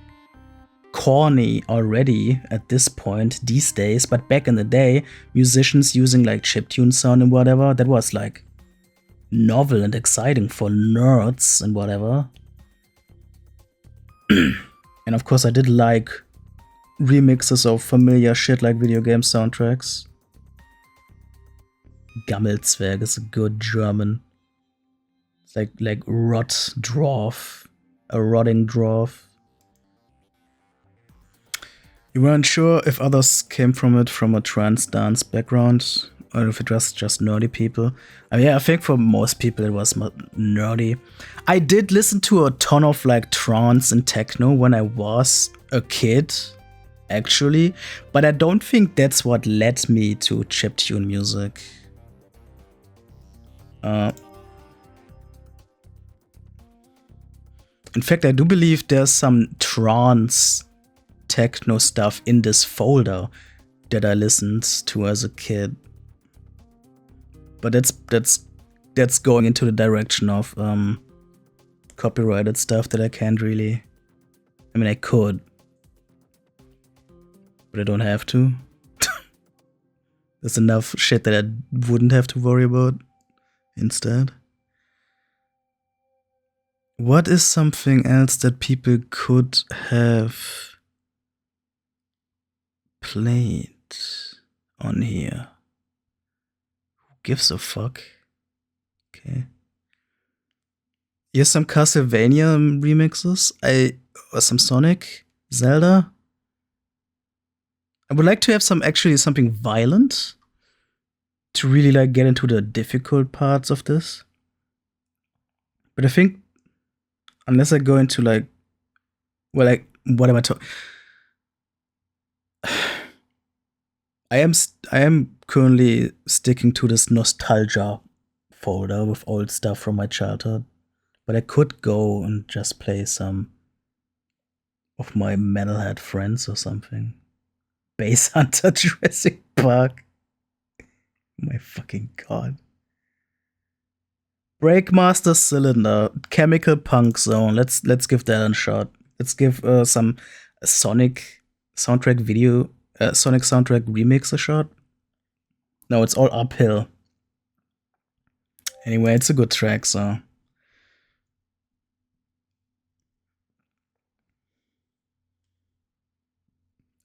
corny already at this point these days, but back in the day, musicians using like chiptune sound and whatever, that was like novel and exciting for nerds and whatever. And of course I did like remixes of familiar shit like video game soundtracks. Gammelzwerg is a good German. It's like rot dwarf, a rotting dwarf. You weren't sure if others came from a trance dance background, or if it was just nerdy people. Yeah, I think for most people it was nerdy. I did listen to a ton of like trance and techno when I was a kid, actually, but I don't think that's what led me to chiptune music. In fact, I do believe there's some trance techno stuff in this folder that I listened to as a kid. But that's going into the direction of copyrighted stuff that I can't really. I mean, I could, but I don't have to. There's enough shit that I wouldn't have to worry about instead. What is something else that people could have played on here? Who gives a fuck? Okay. Here's some Castlevania remixes. Or some Sonic, Zelda. I would like to have something violent to really like get into the difficult parts of this. But I think unless I go into like, well, like what am I talking? I am currently sticking to this nostalgia folder with old stuff from my childhood, but I could go and just play some of my metalhead friends or something. Bass Hunter Jurassic Park. My fucking god. Breakmaster Cylinder, Chemical Punk Zone. Let's give that a shot. Let's give some Sonic soundtrack video, Sonic soundtrack remix a shot. No, it's all uphill. Anyway, it's a good track, so.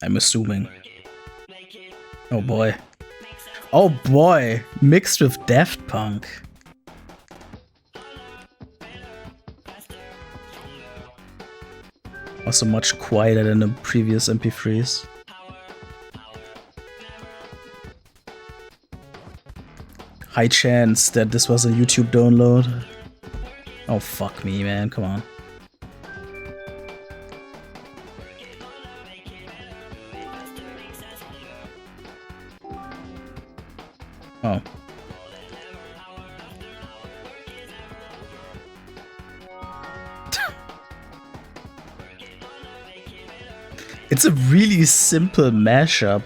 I'm assuming. Oh boy. Oh boy, mixed with Daft Punk. Also much quieter than the previous MP3s. High chance that this was a YouTube download. Oh fuck me, man, come on. Oh. It's a really simple mashup.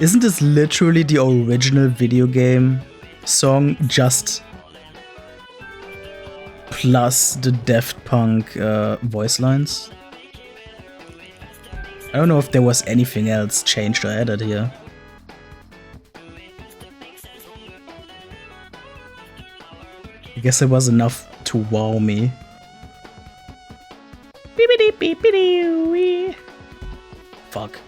Isn't this literally the original video game song, just plus the Daft Punk voice lines? I don't know if there was anything else changed or added here. I guess it was enough to wow me. Fuck.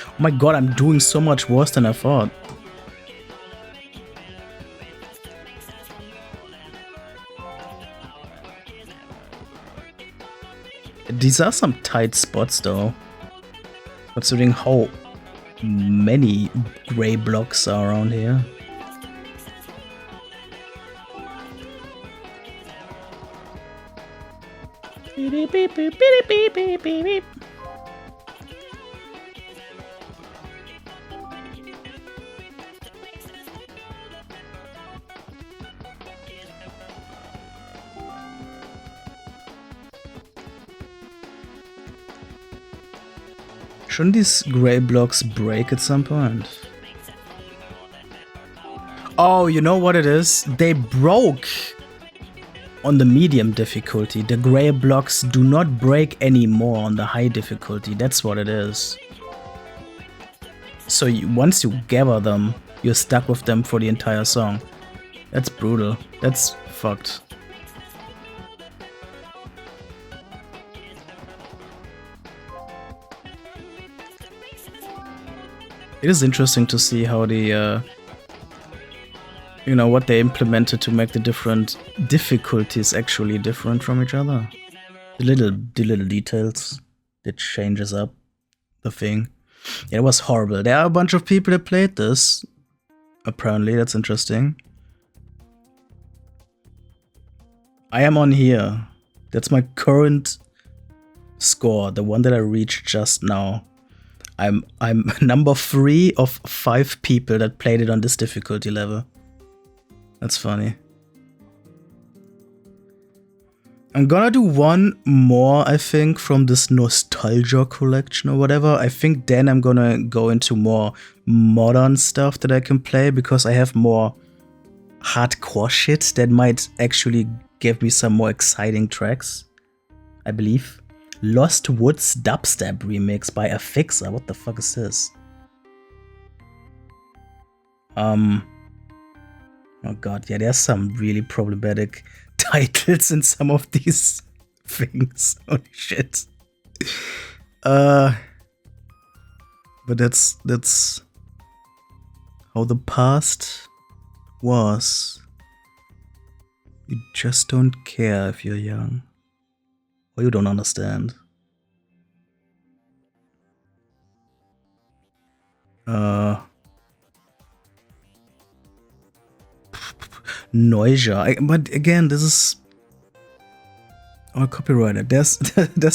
Oh my god, I'm doing so much worse than I thought. These are some tight spots though, considering how many gray blocks are around here. Shouldn't these gray blocks break at some point? Oh, you know what it is? They broke on the medium difficulty. The gray blocks do not break anymore on the high difficulty. That's what it is. So once you gather them, you're stuck with them for the entire song. That's brutal. That's fucked. It is interesting to see how the, you know, what they implemented to make the different difficulties actually different from each other. The little details that changes up the thing. It was horrible. There are a bunch of people that played this. Apparently, that's interesting. I am on here. That's my current score, the one that I reached just now. I'm number 3 of 5 people that played it on this difficulty level. That's funny. I'm gonna do one more, I think, from this nostalgia collection or whatever. I think then I'm gonna go into more modern stuff that I can play, because I have more hardcore shit that might actually give me some more exciting tracks, I believe. Lost Woods dubstep remix by a Fixer. What the fuck is this? Oh god, yeah, there's some really problematic titles in some of these things. Holy shit. But that's how the past was. You just don't care if you're young. Or you don't understand. Noisia. But again, this is all copyrighted. There's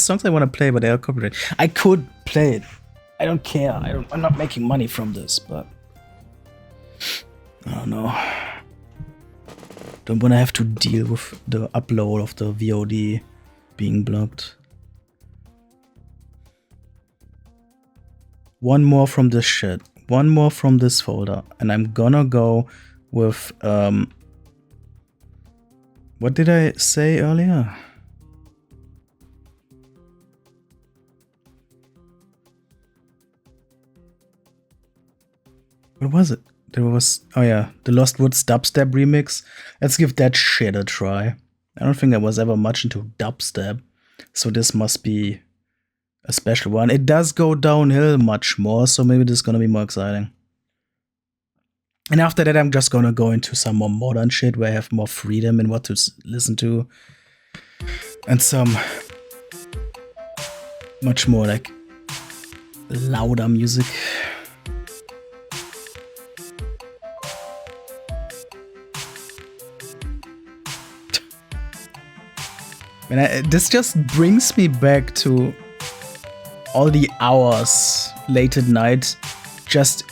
songs I want to play, but they are copyrighted. I could play it. I don't care. I'm not making money from this, but I don't know. Don't want to have to deal with the upload of the VOD being blocked. One more from this shit. One more from this folder. And I'm gonna go with what did I say earlier? What was it? There was, oh yeah, the Lost Woods dubstep remix. Let's give that shit a try. I don't think I was ever much into dubstep, so this must be a special one. It does go downhill much more, so maybe this is gonna be more exciting. And after that, I'm just gonna go into some more modern shit where I have more freedom in what to listen to. And some much more like louder music. And this just brings me back to all the hours late at night just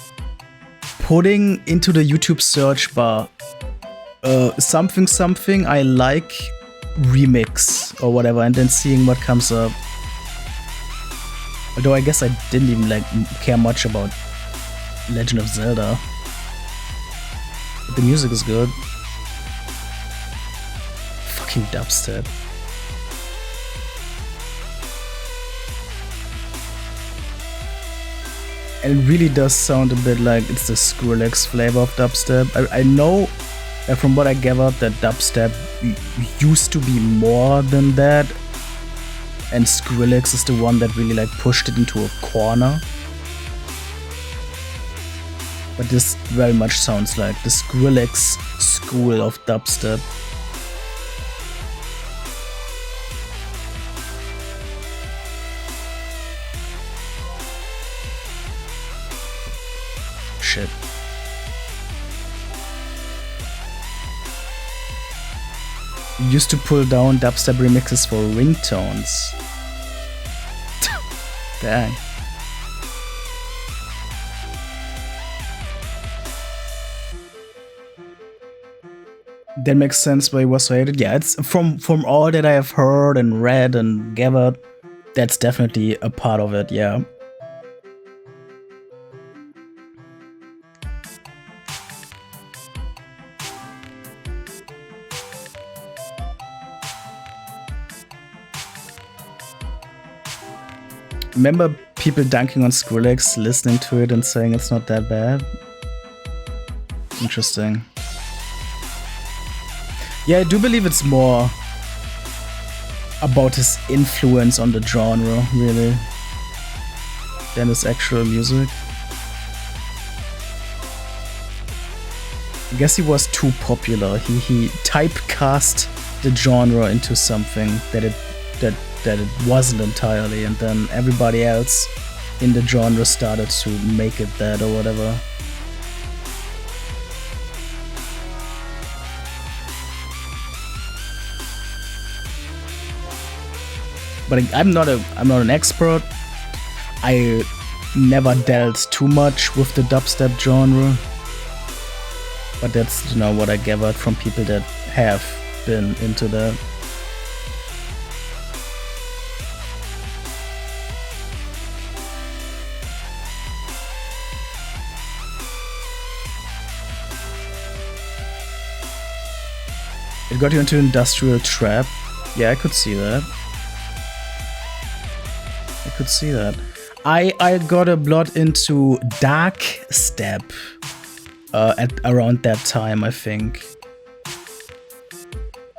putting into the YouTube search bar something I like remix or whatever, and then seeing what comes up. Although I guess I didn't even care much about Legend of Zelda. But the music is good. Fucking dubstep. And it really does sound a bit like it's the Skrillex flavor of dubstep. I know that from what I gathered that dubstep used to be more than that. And Skrillex is the one that really pushed it into a corner. But this very much sounds like the Skrillex school of dubstep. Shit. Used to pull down dubstep remixes for ringtones. Dang. That makes sense why it was so hated. Yeah, it's from all that I have heard and read and gathered, that's definitely a part of it, yeah. Remember people dunking on Skrillex, listening to it and saying it's not that bad? Interesting. Yeah, I do believe it's more about his influence on the genre, really, than his actual music. I guess he was too popular. He typecast the genre into something that it wasn't entirely, and then everybody else in the genre started to make it that or whatever. But I'm not an expert. I never dealt too much with the dubstep genre. But that's, what I gathered from people that have been into that. It got you into industrial trap. Yeah, I could see that. I got a lot into dark step at around that time, I think.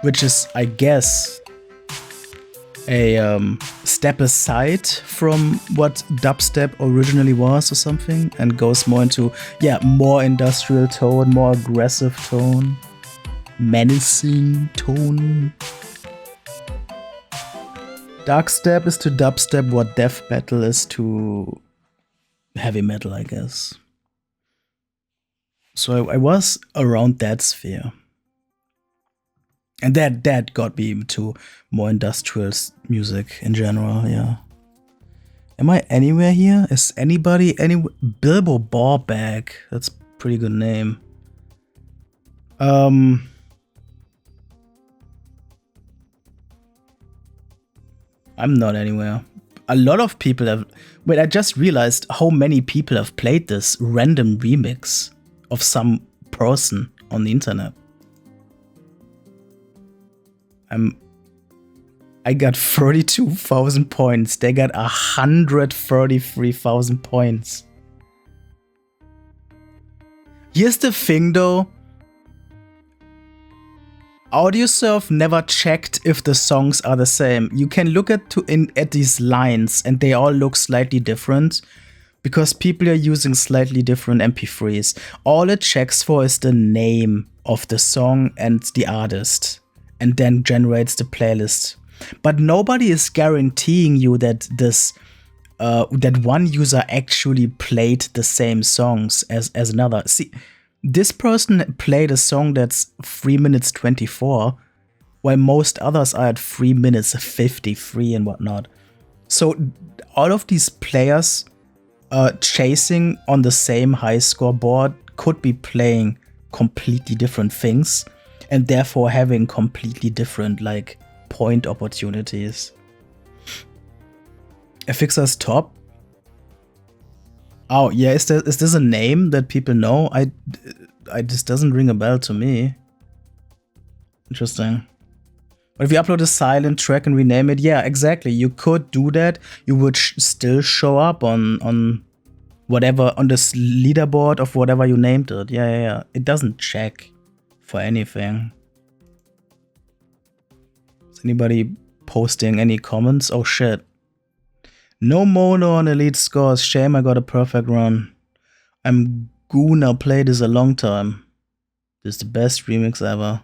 Which is, I guess, a step aside from what dubstep originally was or something, and goes more into, more industrial tone, more aggressive tone, menacing tone. Dark step is to dubstep what death metal is to heavy metal, I guess. So I was around that sphere. And that got me into more industrial music in general, yeah. Am I anywhere here? Is anybody Bilbo Ballbag? That's a pretty good name. I'm not anywhere. A lot of people have... Wait, I just realized how many people have played this random remix of some person on the internet. I got 32,000 points. They got 133,000 points. Here's the thing though. Audiosurf never checked if the songs are the same. You can look at these lines and they all look slightly different because people are using slightly different MP3s. All it checks for is the name of the song and the artist, and then generates the playlist. But nobody is guaranteeing you that that one user actually played the same songs as another. See, this person played a song that's 3 minutes 24, while most others are at 3 minutes 53 and whatnot. So all of these players chasing on the same high score board could be playing completely different things, and therefore having completely different point opportunities. Affixer's top. Oh yeah, is this a name that people know? I this doesn't ring a bell to me. Interesting. But if you upload a silent track and rename it, yeah, exactly. You could do that. You would still show up on whatever, on this leaderboard of whatever you named it. Yeah. It doesn't check for anything. Is anybody posting any comments? Oh shit. No mono on elite scores. Shame I got a perfect run. I'm gonna play this a long time. This is the best remix ever.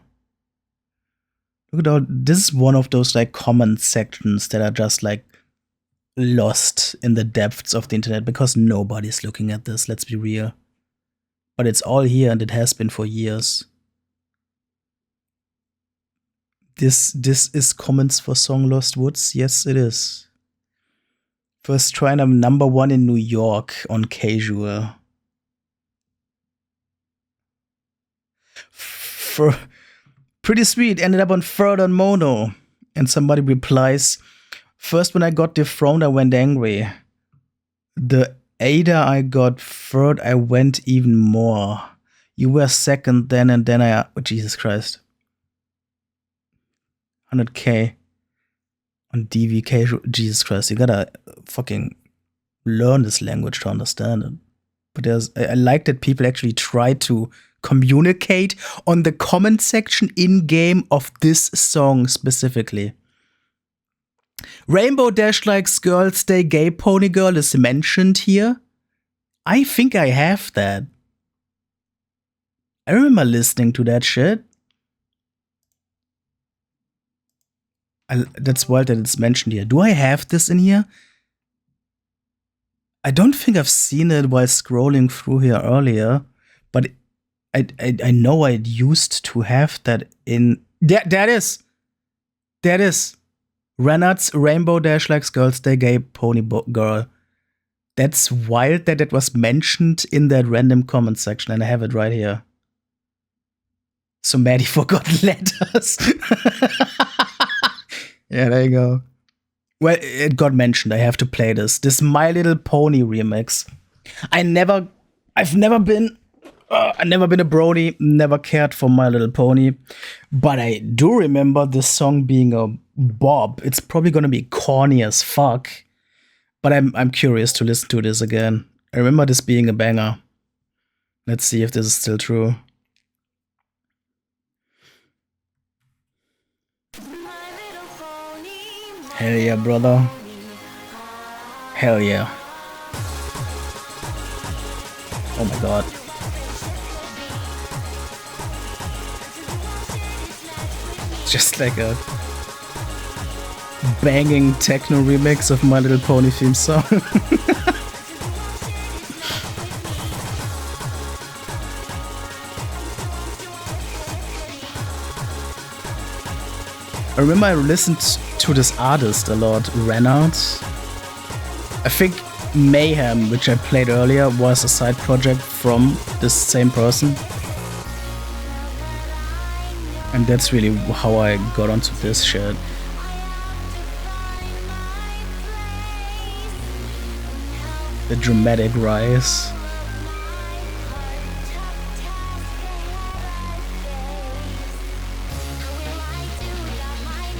Look at all. This is one of those comment sections that are just lost in the depths of the internet because nobody's looking at this. Let's be real. But it's all here and it has been for years. This is comments for song Lost Woods. Yes, it is. First try and I'm #1 in New York on casual. Pretty sweet. Ended up on third on mono. And somebody replies, first when I got dethroned, I went angry. The Ada I got third, I went even more. You were second then, and then I... Oh, Jesus Christ. 100k on DVK. Jesus Christ, you gotta fucking learn this language to understand it. But I like that people actually try to communicate on the comment section in game of this song specifically. Rainbow Dash likes girl, stay gay, pony girl is mentioned here. I think I have that. I remember listening to that shit. That's wild that it's mentioned here. Do I have this in here? I don't think I've seen it while scrolling through here earlier, but I know I used to have that in. That is. Renat's Rainbow Dash likes girl, stay gay, pony girl. That's wild that it was mentioned in that random comment section, and I have it right here. So Maddie forgot letters. Yeah, there you go. Well, it got mentioned. I have to play this. This My Little Pony remix. I've never been a brony, never cared for My Little Pony, but I do remember this song being a bop. It's probably gonna be corny as fuck, but I'm curious to listen to this again. I remember this being a banger. Let's see if this is still true. Hell yeah, brother. Hell yeah. Oh my god. Just like a banging techno remix of My Little Pony theme song. I remember I listened to this artist a lot, Renard. I think Mayhem, which I played earlier, was a side project from this same person. And that's really how I got onto this shit. The dramatic rise.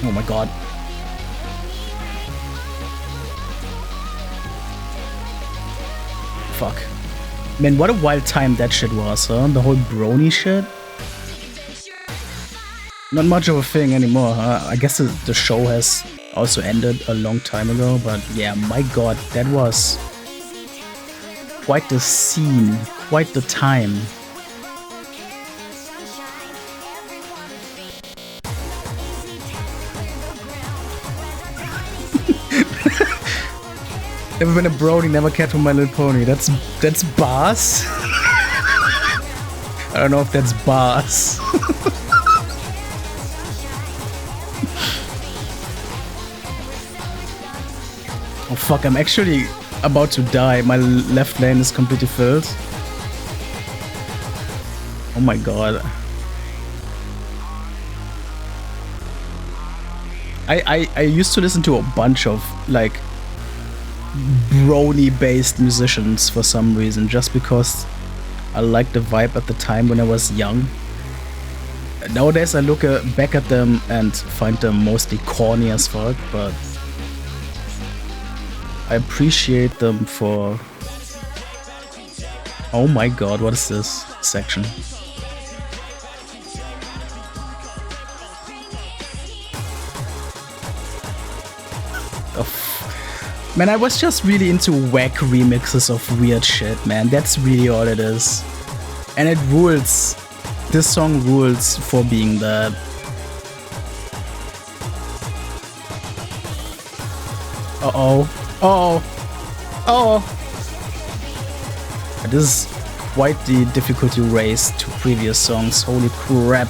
Oh my god. Fuck. Man, what a wild time that shit was, huh? The whole brony shit. Not much of a thing anymore, huh? I guess the show has also ended a long time ago, but yeah, my god, that was quite the scene, quite the time. Never been a brony, never cared for My Little Pony. That's bars? I don't know if that's bars. Oh fuck, I'm actually about to die. My left lane is completely filled. Oh my god. I used to listen to a bunch of like brony-based musicians for some reason, just because I liked the vibe at the time when I was young. Nowadays I look back at them and find them mostly corny as fuck, but I appreciate them for... Oh my god, what is this section? Man, I was just really into whack remixes of weird shit, man. That's really all it is. And it rules. This song rules for being that. Uh-oh. Uh-oh. Uh-oh. This is quite the difficulty raise to previous songs. Holy crap.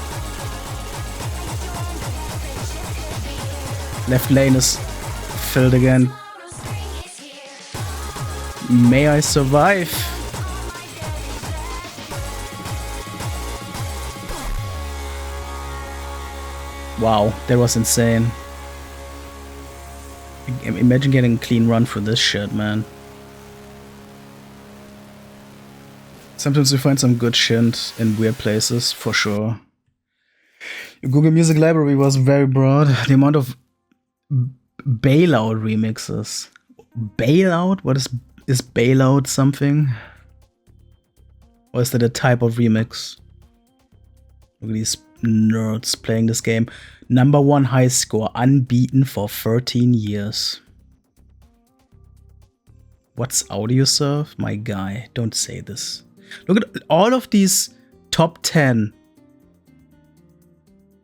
Left lane is filled again. May I survive? Wow, that was insane. Imagine getting a clean run for this shit, man. Sometimes you find some good shit in weird places, for sure. Your Google Music library was very broad. The amount of bailout remixes. Bailout? What is Bailout something? Or is that a type of remix? Look at these nerds playing this game. #1 high score, unbeaten for 13 years. What's Audiosurf? My guy, don't say this. Look at all of these top 10.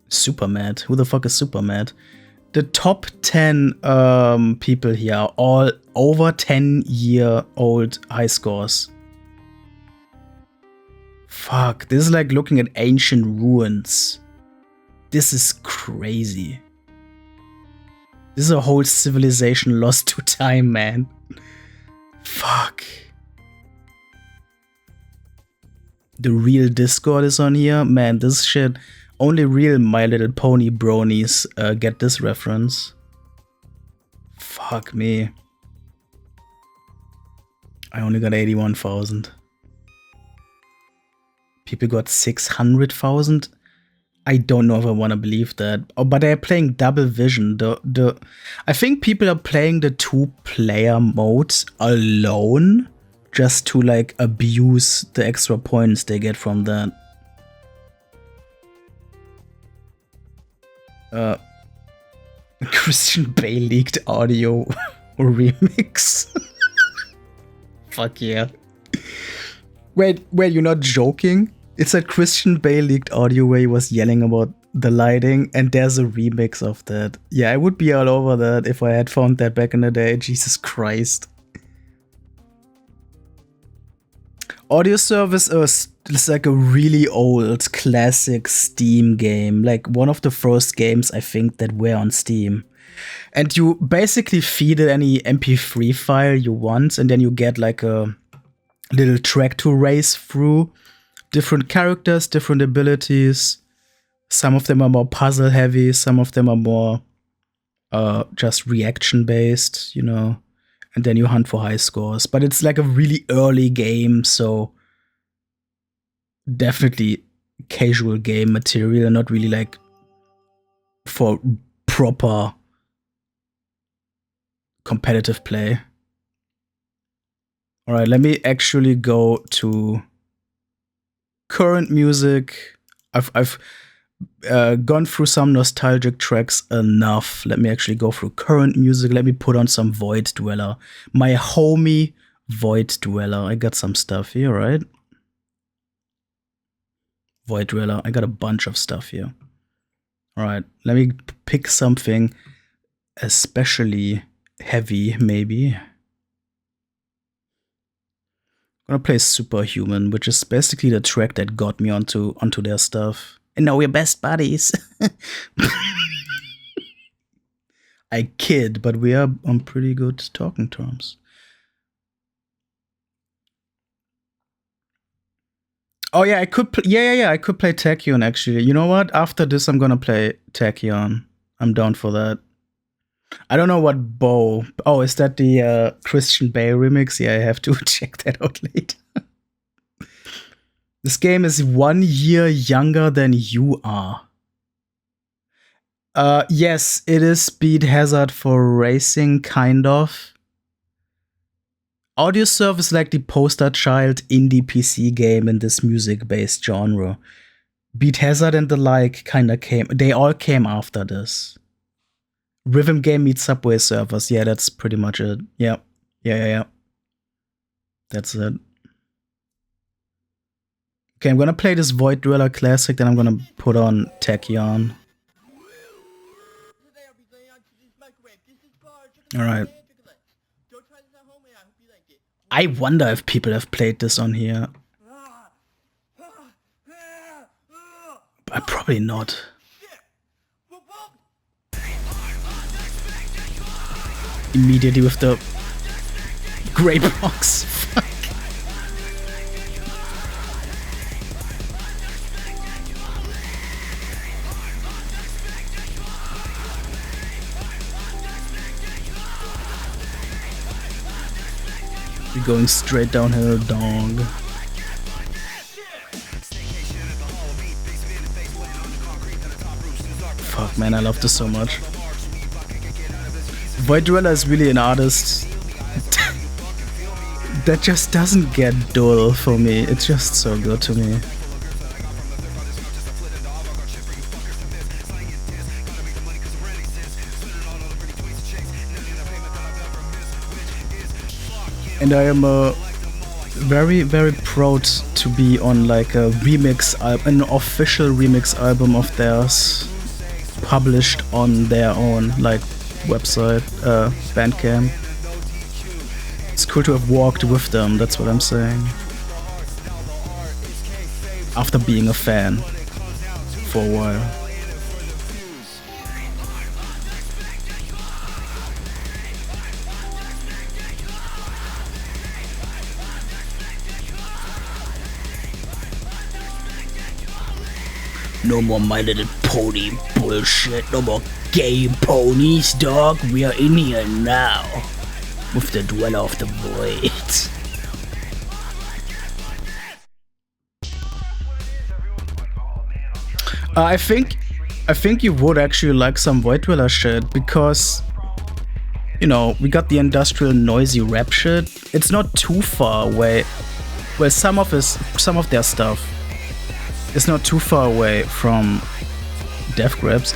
Supermad. Who the fuck is Supermad? The top 10 people here are all over 10-year-old high scores. Fuck, this is like looking at ancient ruins. This is crazy. This is a whole civilization lost to time, man. Fuck. The real Discord is on here. Man, this shit... Only real My Little Pony bronies get this reference. Fuck me. I only got 81,000. People got 600,000. I don't know if I want to believe that. Oh, but they're playing double vision. I think people are playing the 2-player modes alone just to like abuse the extra points they get from that. Christian Bale leaked audio remix. Fuck yeah. Wait, you're not joking? It's that Christian Bale leaked audio where he was yelling about the lighting, and there's a remix of that. Yeah, I would be all over that if I had found that back in the day. Jesus Christ. Audiosurf is like a really old classic Steam game, like one of the first games I think that were on Steam. And you basically feed it any MP3 file you want, and then you get like a little track to race through. Different characters, different abilities. Some of them are more puzzle heavy, some of them are more just reaction based, you know. And then you hunt for high scores. But it's like a really early game, so definitely casual game material, not really like for proper competitive play. All right, let me actually go to current music. I've gone through some nostalgic tracks enough. Let me actually go through current music. Let me put on some Void Dweller. My homie Void Dweller. I got some stuff here, right? Void Dweller. I got a bunch of stuff here. All right, let me pick something especially heavy, maybe. I'm gonna play Superhuman, which is basically the track that got me onto their stuff. And now we're best buddies. I kid, but we are on pretty good talking terms. Oh yeah, I could. I could play Tachyon actually. You know what? After this, I'm gonna play Tachyon. I'm down for that. I don't know what Bo. Oh, is that the Christian Bale remix? Yeah, I have to check that out later. This game is 1 year younger than you are. Yes, it is Speed Hazard for racing, kind of. Audiosurf is like the poster child indie PC game in this music-based genre. Beat Hazard and the like kinda came. They all came after this. Rhythm game meets Subway Surfers. Yeah, that's pretty much it. Yeah. That's it. Okay, I'm gonna play this Void Dweller classic, then I'm gonna put on Tachyon. Alright. I wonder if people have played this on here. Probably not. Immediately with the gray box. Fuck. You're going straight downhill, dog. man, I love this so much. Void Dweller is really an artist. that just doesn't get dull for me. It's just so good to me. And I am very, very proud to be on like a remix an official remix album of theirs, published on their own like website, Bandcamp. It's cool to have walked with them, that's what I'm saying. After being a fan for a while. No more My Little Pony bullshit, no more gay ponies, dog. We are in here now with the Dweller of the Void. I think you would actually like some Void Dweller shit because, you know, we got the industrial noisy rap shit. It's not too far away. Well, some of their stuff is not too far away from Death Grips.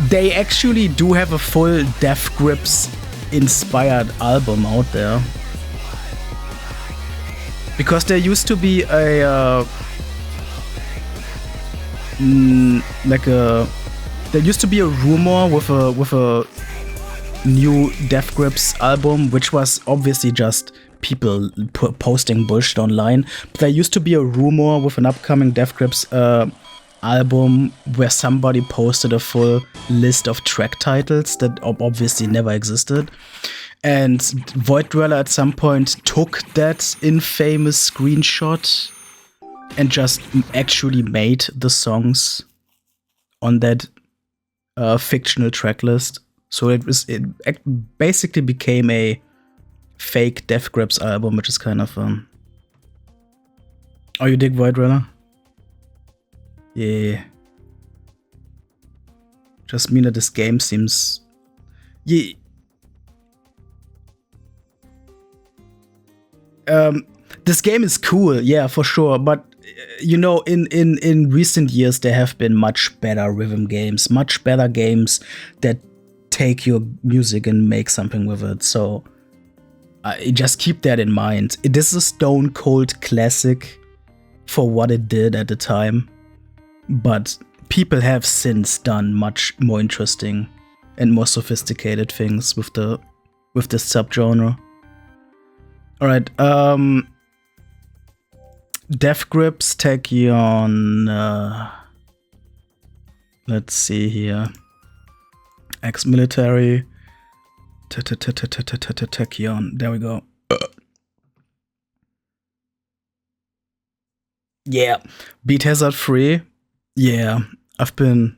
They actually do have a full Death Grips inspired album out there. Because there used to be a there used to be a rumor with a new Death Grips album, which was obviously just people posting bullshit online. But there used to be a rumor with an upcoming Death Grips album where somebody posted a full list of track titles that obviously never existed. And Void Dweller at some point took that infamous screenshot and just actually made the songs on that fictional track list. So it basically became a fake Death Grips album, which is kind of fun. Oh, you dig Void Dweller? Yeah. Just mean that this game seems... Yeah. This game is cool, yeah, for sure, but you know, in recent years there have been much better rhythm games, much better games that take your music and make something with it, so just keep that in mind. It is a stone cold classic for what it did at the time, but people have since done much more interesting and more sophisticated things with this subgenre. Alright, Death Grips take you on, let's see here, ex-military, Tachyon, there we go. Yeah, Beat Hazard 3, yeah, I've been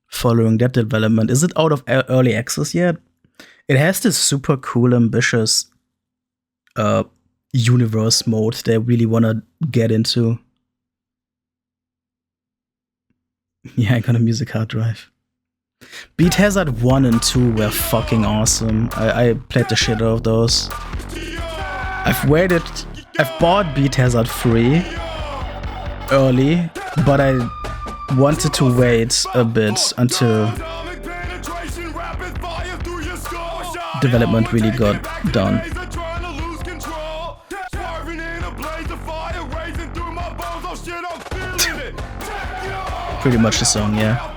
following that development. Is it out of early access yet? It has this super cool, ambitious universe mode they really want to get into. Yeah, I got a music hard drive. Beat Hazard 1 and 2 were fucking awesome. I played the shit out of those. I've bought Beat Hazard 3 early, but I wanted to wait a bit until development really got done. Pretty much the song, yeah.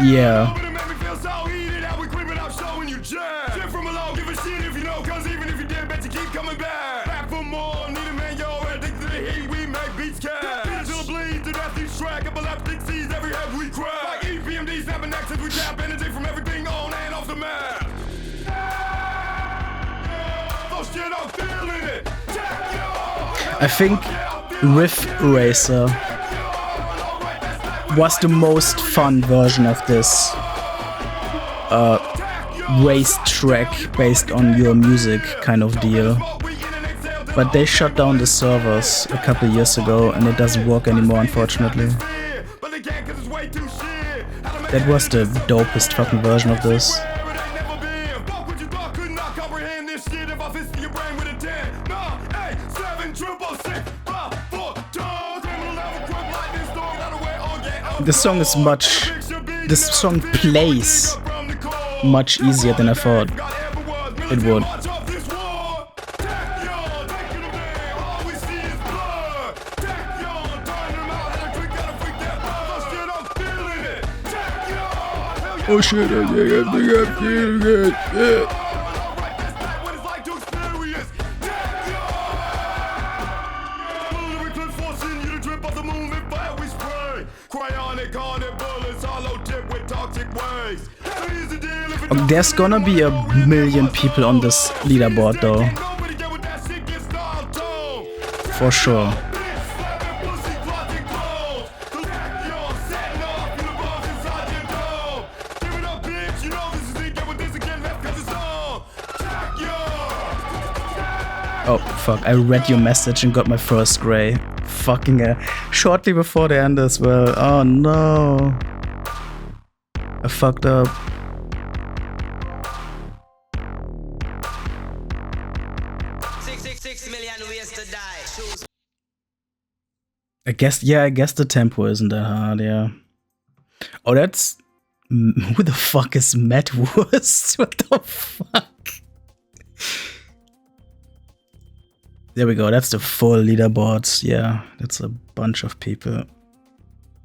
Yeah. I think Riff Racer was the most fun version of this race track based on your music kind of deal. But they shut down the servers a couple years ago and it doesn't work anymore, unfortunately. That was the dopest fucking version of this. This song is this song plays much easier than I thought it would. Oh shit, I think I'm feeling it. Yeah. There's gonna be a million people on this leaderboard though. For sure. Oh fuck, I read your message and got my first gray. Fucking shortly before the end as well. Oh no. I fucked up. I guess the tempo isn't that hard, yeah. Oh, that's... Who the fuck is Matt Wurst? What the fuck? There we go, that's the full leaderboards. Yeah, that's a bunch of people.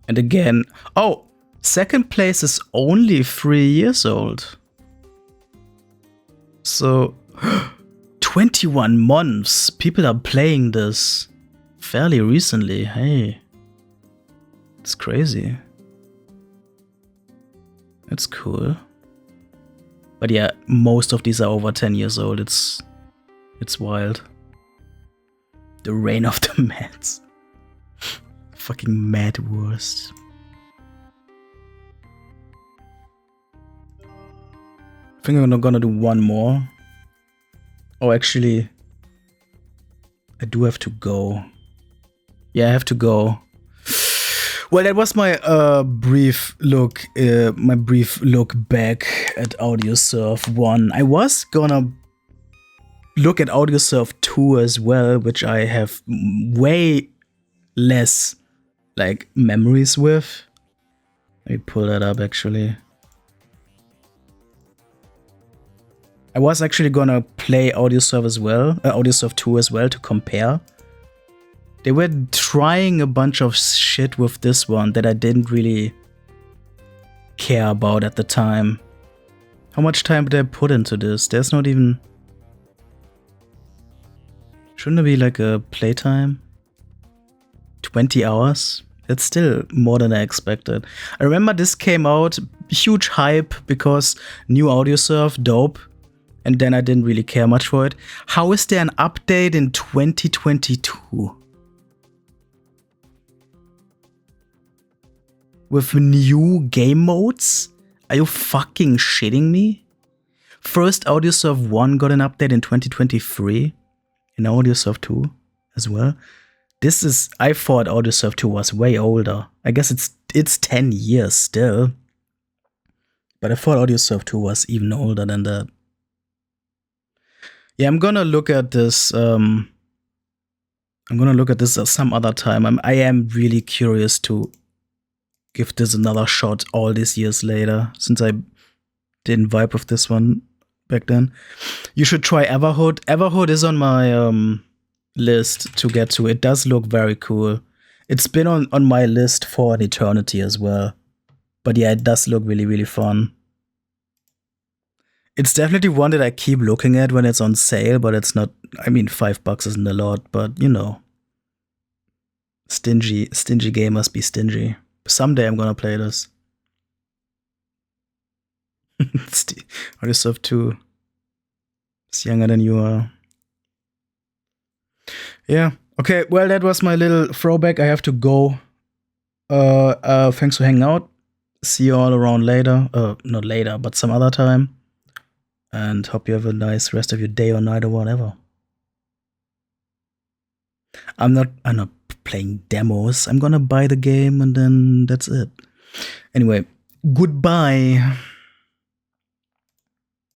And again... Oh! Second place is only 3 years old. So... 21 months! People are playing this fairly recently. Hey. It's crazy. It's cool. But yeah, most of these are over 10 years old. It's wild. The reign of the Mads. Fucking Mad Worst. I think I'm gonna do one more. Oh, actually, I do have to go. Yeah, I have to go. Well, that was my brief look back at Audiosurf 1. I was gonna look at Audiosurf 2 as well, which I have way less like memories with. Let me pull that up actually. I was actually gonna play Audiosurf as well, Audiosurf 2 as well to compare. They were trying a bunch of shit with this one that I didn't really care about at the time. How much time did I put into this? There's not even... Shouldn't there be like a playtime? 20 hours? That's still more than I expected. I remember this came out, huge hype because new Audiosurf, dope. And then I didn't really care much for it. How is there an update in 2022? With new game modes? Are you fucking shitting me? First Audiosurf 1 got an update in 2023. And Audiosurf 2 as well. This is... I thought Audiosurf 2 was way older. I guess it's 10 years still. But I thought Audiosurf 2 was even older than that. Yeah, I'm gonna look at this. Some other time. I am really curious to give this another shot all these years later, since I didn't vibe with this one back then. You should try Everhood. Everhood is on my list to get to. It does look very cool. It's been on my list for an eternity as well. But yeah, it does look really, really fun. It's definitely one that I keep looking at when it's on sale, but it's not... I mean, $5 isn't a lot, but you know. Stingy gamers be stingy. Someday I'm gonna play this. Audiosurf 2. It's younger than you are. Yeah. Okay, well, that was my little throwback. I have to go. Thanks for hanging out. See you all around later. Not later, but some other time. And hope you have a nice rest of your day or night or whatever. I'm not playing demos. I'm gonna buy the game and then that's it. Anyway, goodbye.